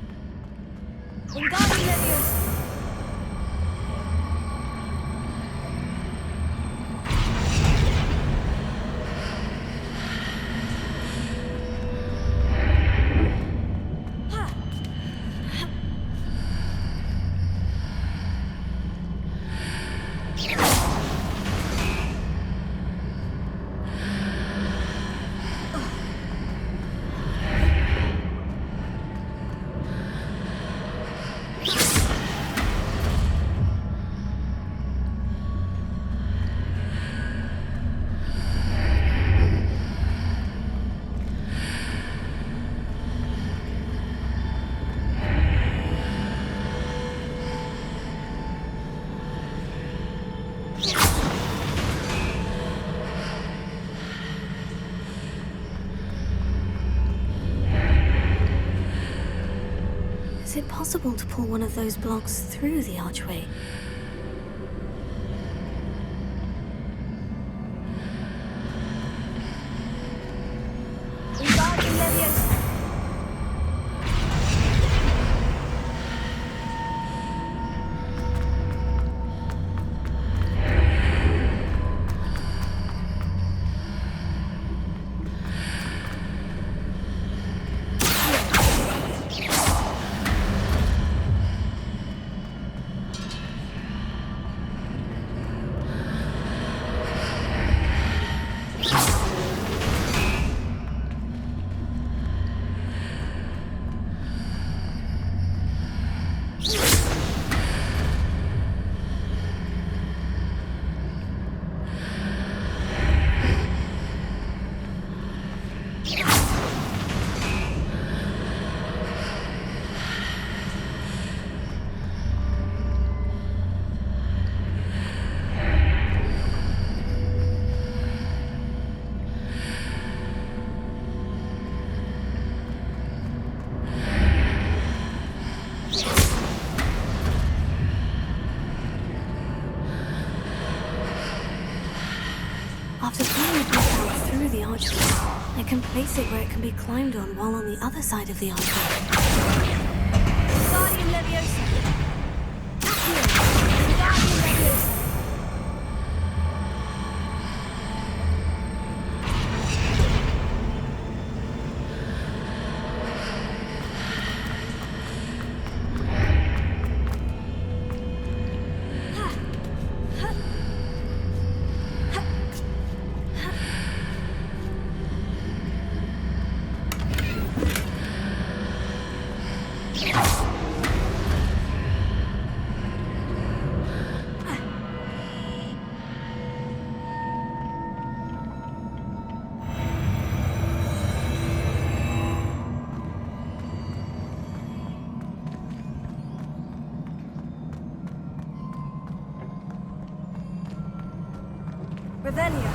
D: Was it possible to pull one of those blocks through the archway? After pulling the block out through the archway, I can place it where it can be climbed on while on the other side of the archway. Guardian Leviosa! Accio! Guardian Leviosa! Revelio.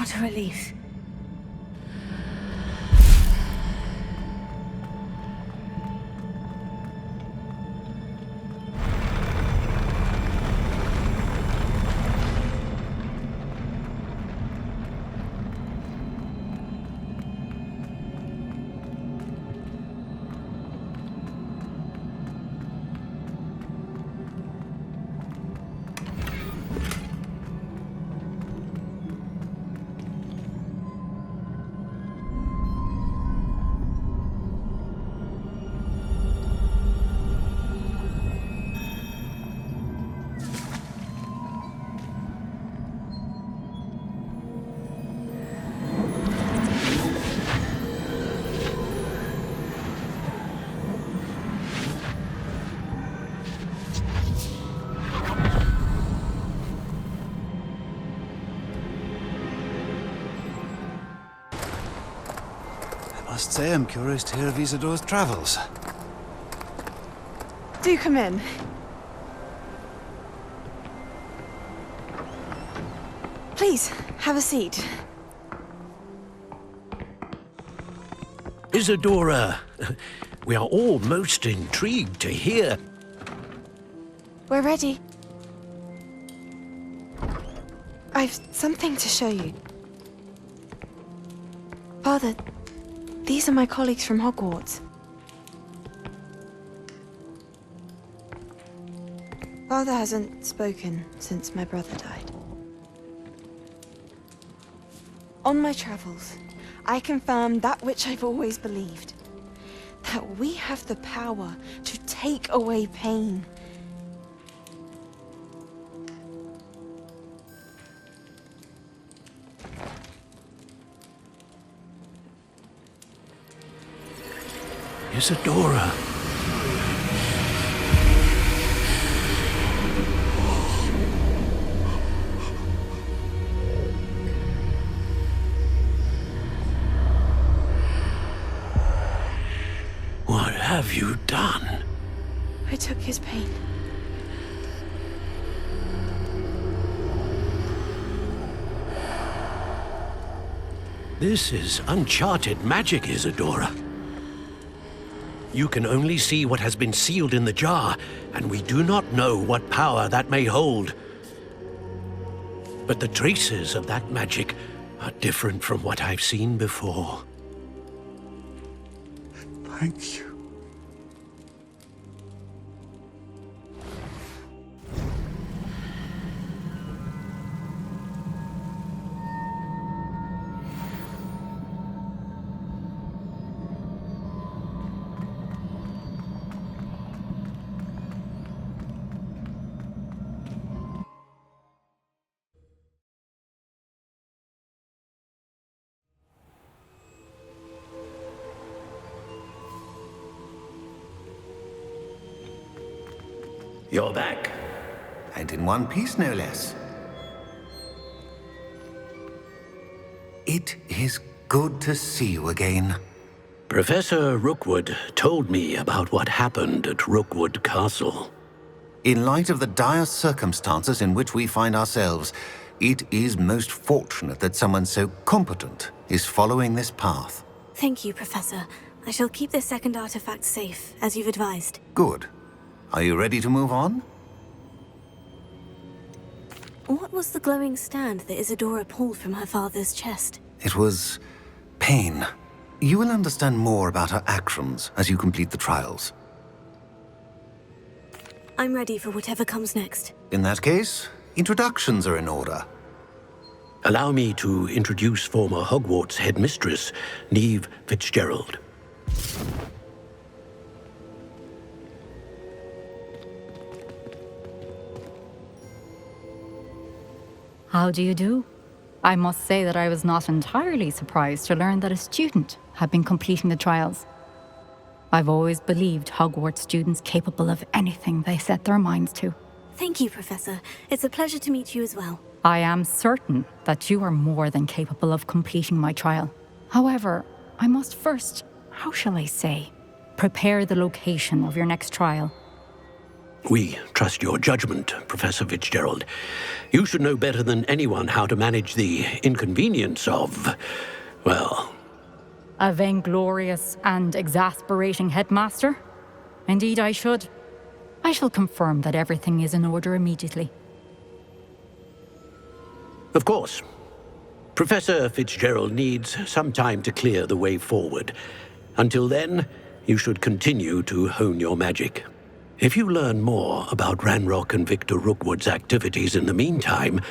D: What a relief.
G: I must say I'm curious to hear of Isadore's travels.
L: Do come in. Please, have a seat.
U: Isadora, we are all most intrigued to hear.
L: We're ready. I've something to show you. Father, these are my colleagues from Hogwarts. Father hasn't spoken since my brother died. On my travels, I confirmed that which I've always believed. That we have the power to take away pain.
U: Isadora. What have you done?
L: I took his pain.
U: This is uncharted magic, Isadora. You can only see what has been sealed in the jar, and we do not know what power that may hold. But the traces of that magic are different from what I've seen before.
G: Thank you.
T: You're back. And in one piece, no less. It is good to see you again.
U: Professor Rookwood told me about what happened at Rookwood Castle.
T: In light of the dire circumstances in which we find ourselves, it is most fortunate that someone so competent is following this path.
D: Thank you, Professor. I shall keep this second artifact safe, as you've advised.
T: Good. Are you ready to move on?
D: What was the glowing stand that Isadora pulled from her father's chest?
T: It was pain. You will understand more about her actions as you complete the trials.
D: I'm ready for whatever comes next.
T: In that case, introductions are in order.
U: Allow me to introduce former Hogwarts headmistress, Neve Fitzgerald.
W: How do you do? I must say that I was not entirely surprised to learn that a student had been completing the trials. I've always believed Hogwarts students capable of anything they set their minds to.
D: Thank you, Professor. It's a pleasure to meet you as well.
W: I am certain that you are more than capable of completing my trial. However, I must first, how shall I say, prepare the location of your next trial.
U: We trust your judgment, Professor Fitzgerald. You should know better than anyone how to manage the inconvenience of, well...
W: A vainglorious and exasperating headmaster? Indeed I should. I shall confirm that everything is in order immediately.
U: Of course. Professor Fitzgerald needs some time to clear the way forward. Until then, you should continue to hone your magic. If you learn more about Ranrock and Victor Rookwood's activities in the meantime,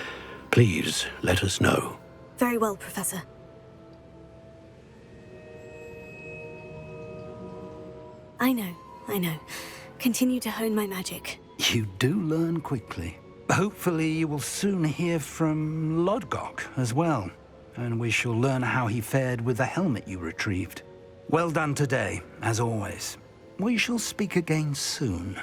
U: please let us know.
D: Very well, Professor. I know. Continue to hone my magic.
H: You do learn quickly. Hopefully you will soon hear from Lodgok as well, and we shall learn how he fared with the helmet you retrieved. Well done today, as always. We shall speak again soon.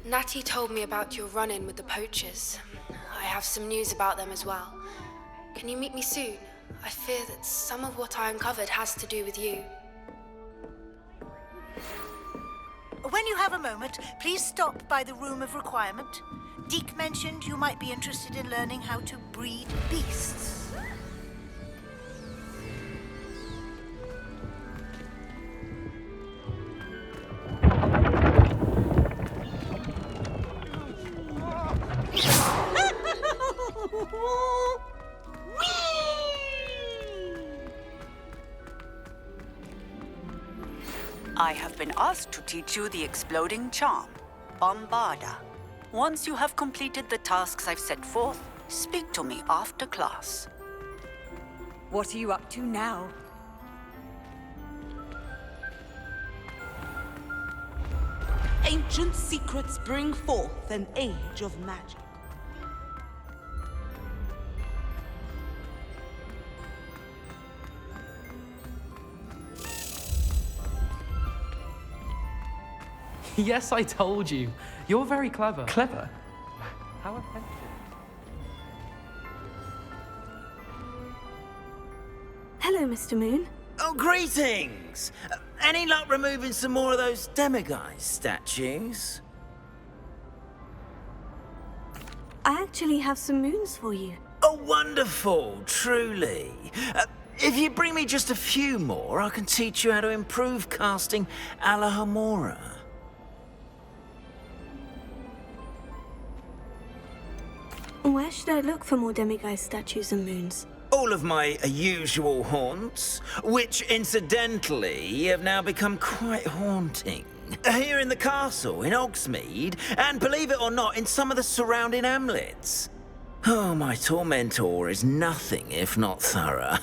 C: Natty told me about your run-in with the poachers. I have some news about them as well. Can you meet me soon? I fear that some of what I uncovered has to do with you.
Q: When you have a moment, please stop by the Room of Requirement. Deke mentioned you might be interested in learning how to breed beasts.
I: I have been asked to teach you the exploding charm, Bombarda. Once you have completed the tasks I've set forth, speak to me after class.
Q: What are you up to now?
S: Ancient secrets bring forth an age of magic.
J: Yes, I told you. You're very clever. Clever? How offensive.
D: Hello, Mr. Moon.
X: Oh, greetings! Any luck removing some more of those demiguise statues?
D: I actually have some moons for you.
X: Oh, wonderful, truly. If you bring me just a few more, I can teach you how to improve casting Alahamora.
D: Where should I look for more demiguise statues and moons?
X: All of my usual haunts, which incidentally have now become quite haunting. Here in the castle, in Hogsmeade, and believe it or not, in some of the surrounding hamlets. Oh, my tormentor is nothing if not thorough.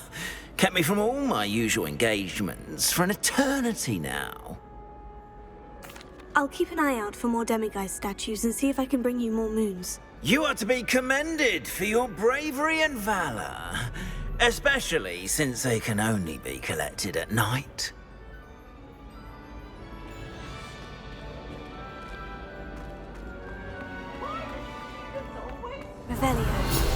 X: Kept me from all my usual engagements for an eternity now.
D: I'll keep an eye out for more demiguise statues and see if I can bring you more moons.
X: You are to be commended for your bravery and valor, especially since they can only be collected at night.
D: Revelio.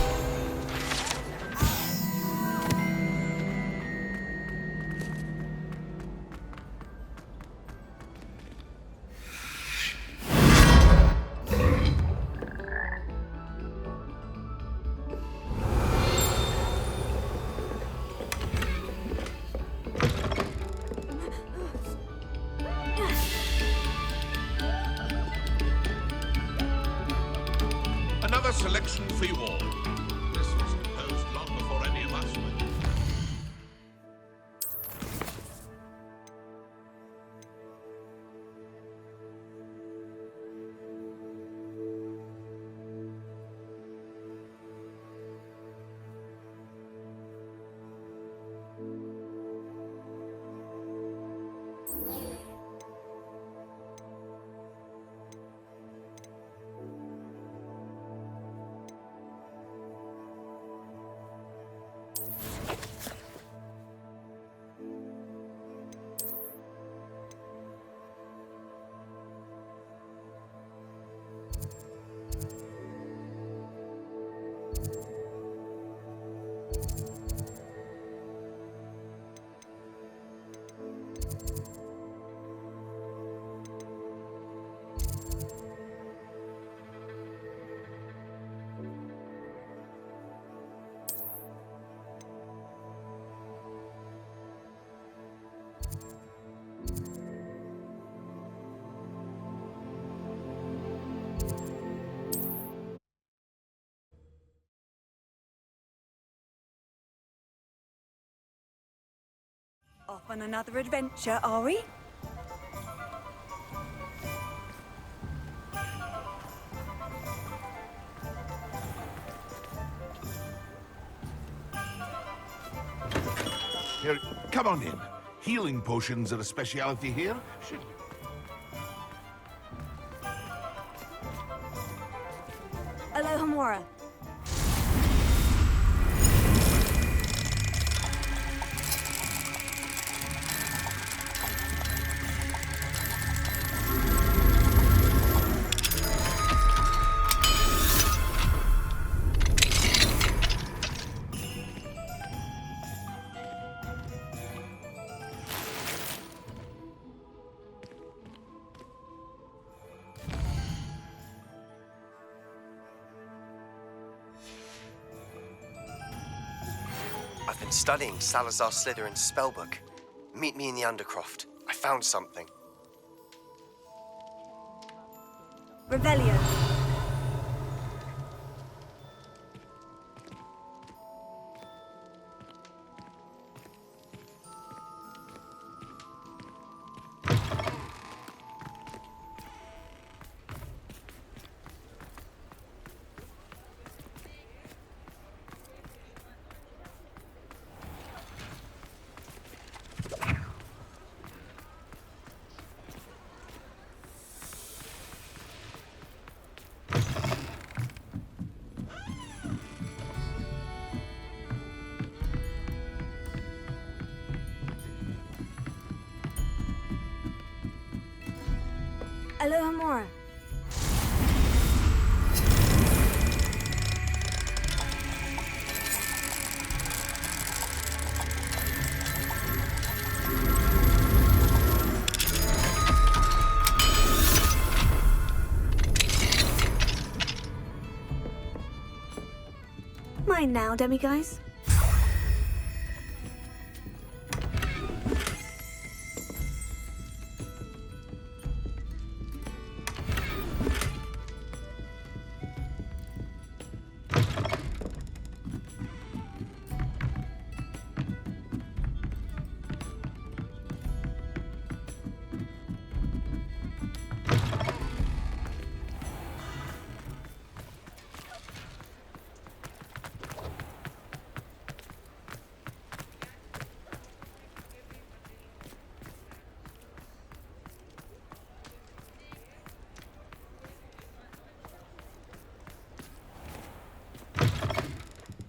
E: trophy wall. This was composed long before any of us were.
A: Off on another adventure, are we?
E: Here, come on in. Healing potions are a speciality here.
A: Aloha Mora.
R: I've been studying Salazar Slytherin's spellbook. Meet me in the Undercroft. I found something.
A: Revelio. Aloha Mora.
D: Mine now, demiguise.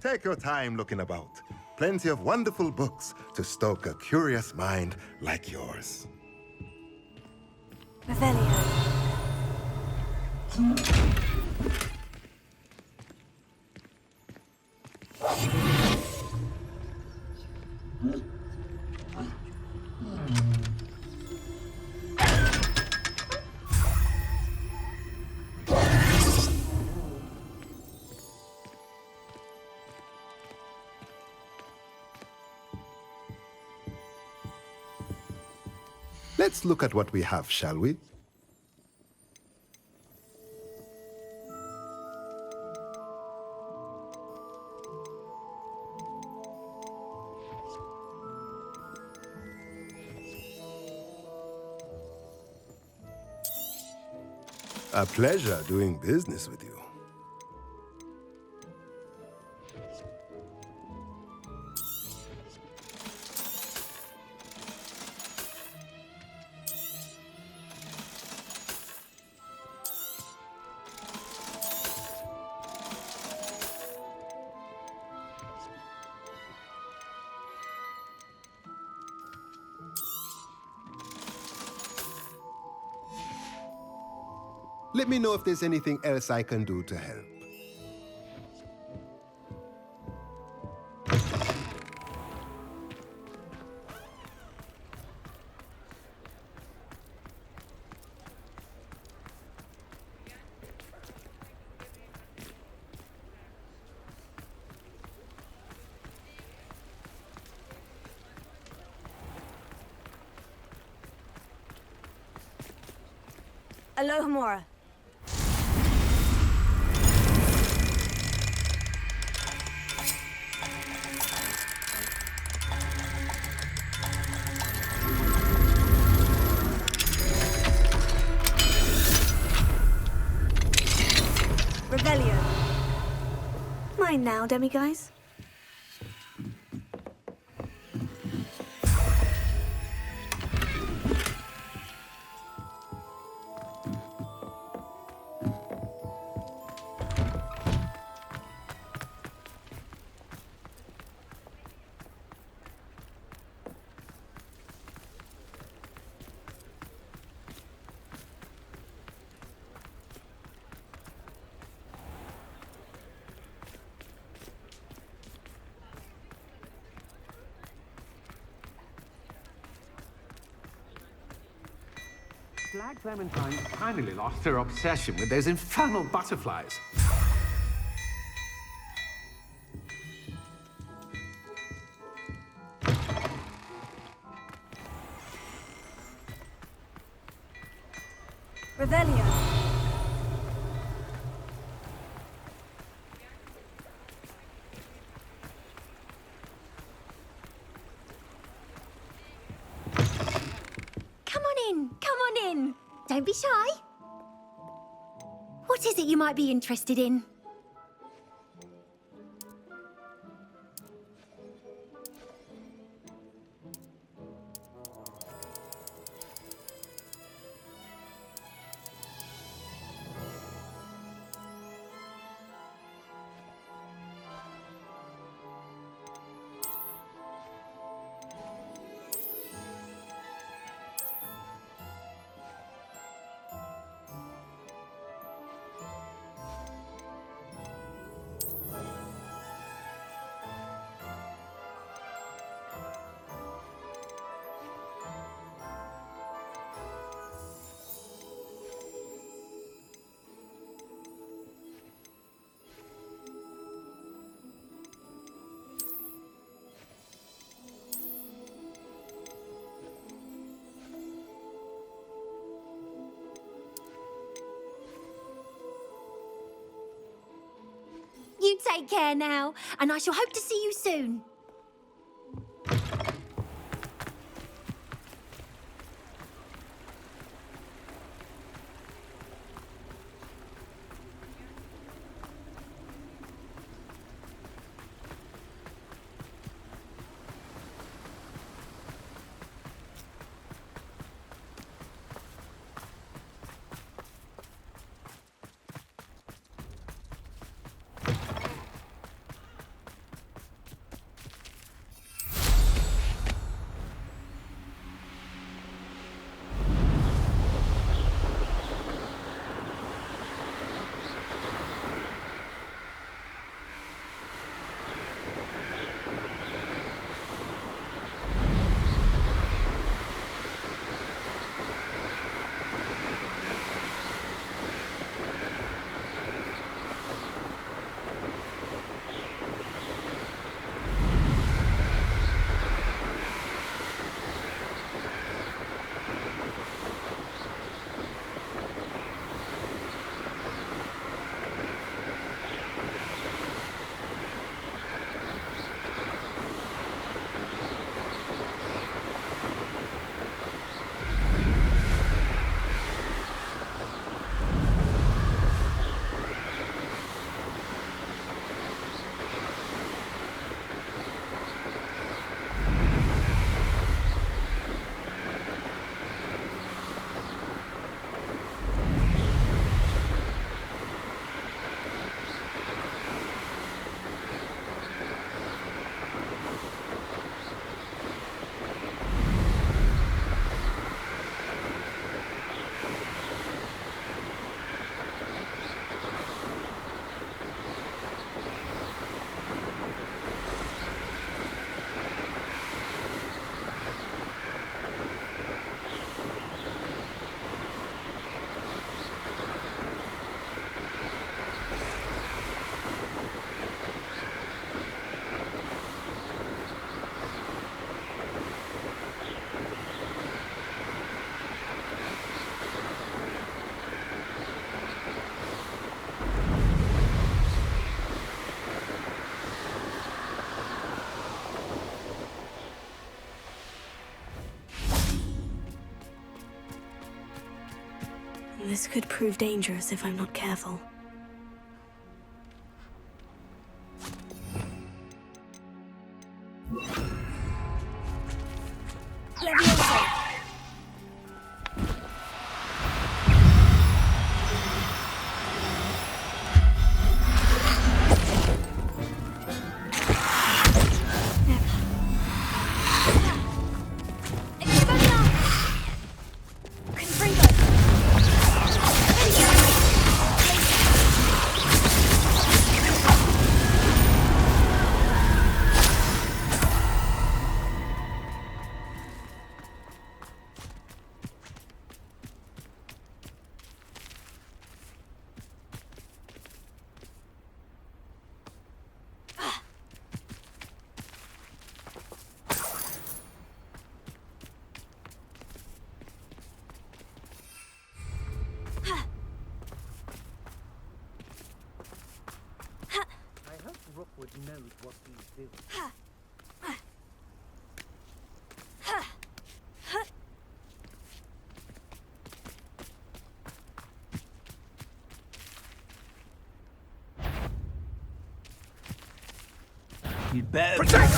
B: Take your time looking about. Plenty of wonderful books to stoke a curious mind like yours.
D: Revelio.
B: Let's look at what we have, shall we? A pleasure doing business with you. Let me know if there's anything else I can do to help.
A: Aloha Mora.
D: Revelio. Mine now, demiguise.
N: Black Clementine finally lost her obsession with those infernal butterflies.
A: Revelio.
K: Come on in. Don't be shy. What is it you might be interested in? You take care now, and I shall hope to see you soon.
D: This could prove dangerous if I'm not careful.
F: Rookwood knows what he's doing.
X: You'd better
F: protect!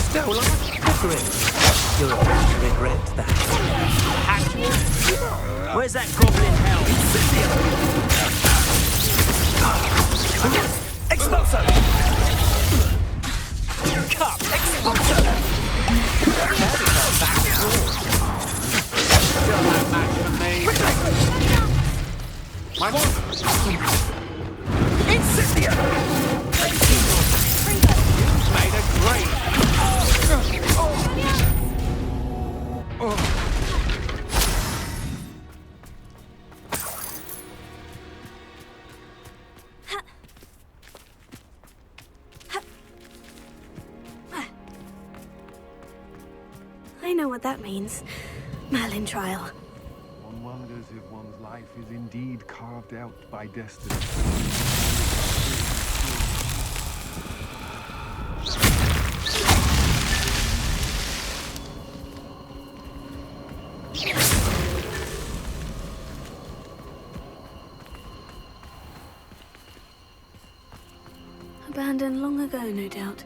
X: Still like grip. You'll regret that. Actual. Where's that goblin hell? Expulso! Cup! Expulso!
F: Still that match for me. My one! Incendio! You've made a great...
D: I know what that means. Merlin trial.
N: One wonders if one's life is indeed carved out by destiny.
D: Abandoned long ago, no doubt.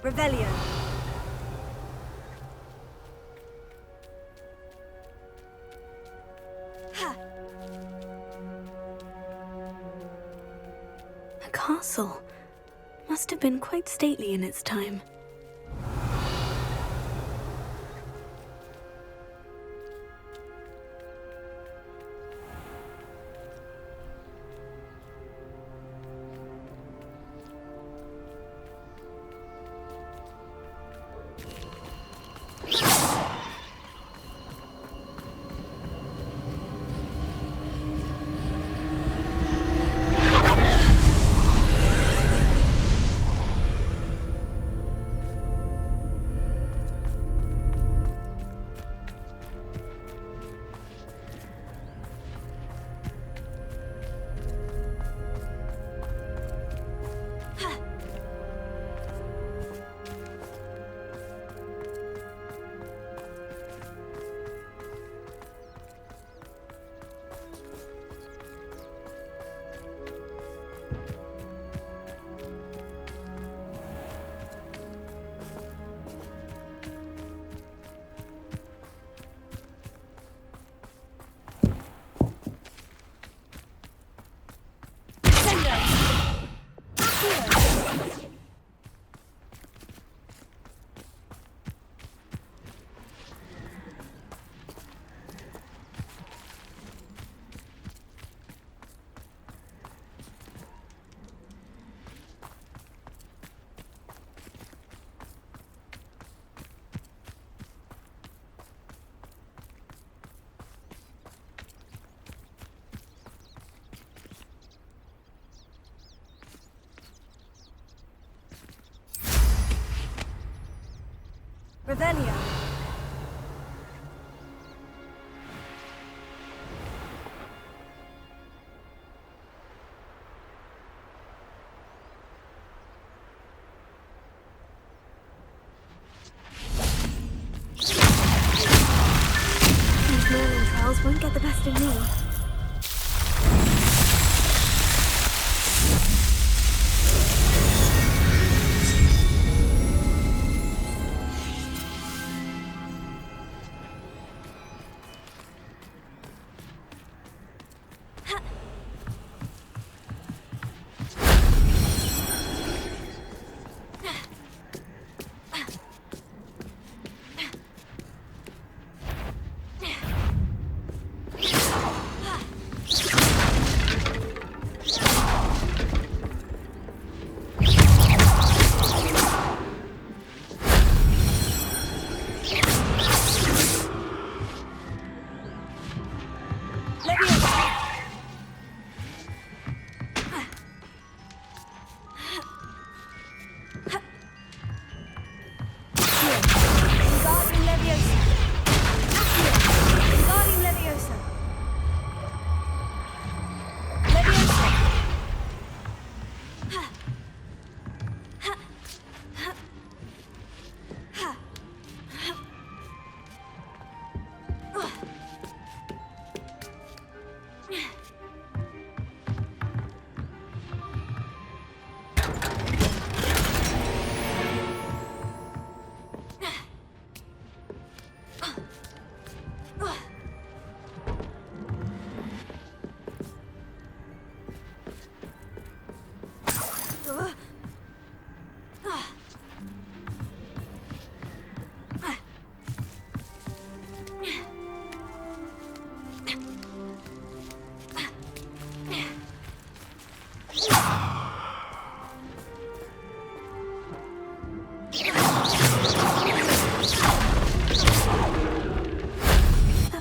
A: Revelio.
D: A castle. Must have been quite stately in its time. Revelio. These learning trials won't get the best of me.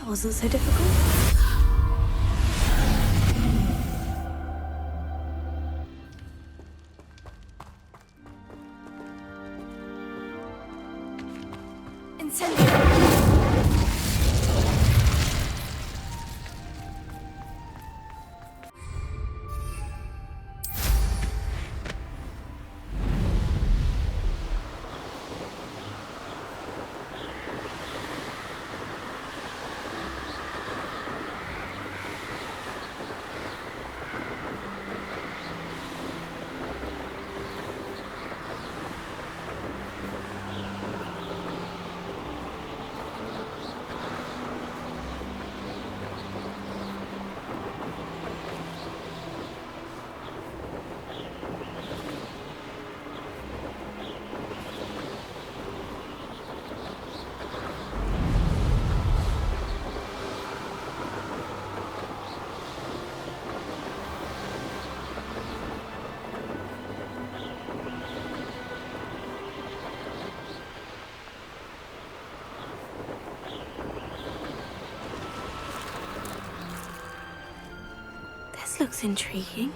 D: Wasn't so difficult. Looks intriguing.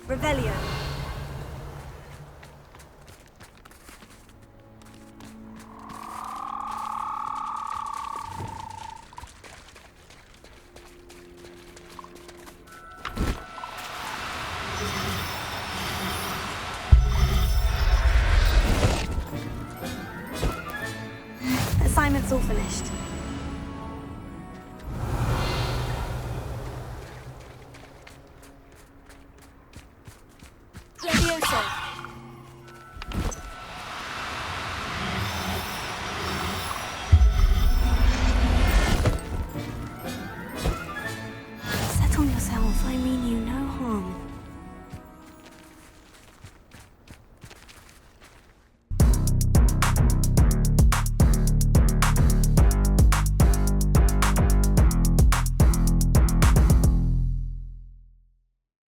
A: Revelio.
D: Assignment's all finished.
A: Levioso.
D: Settle yourself. I mean you no harm.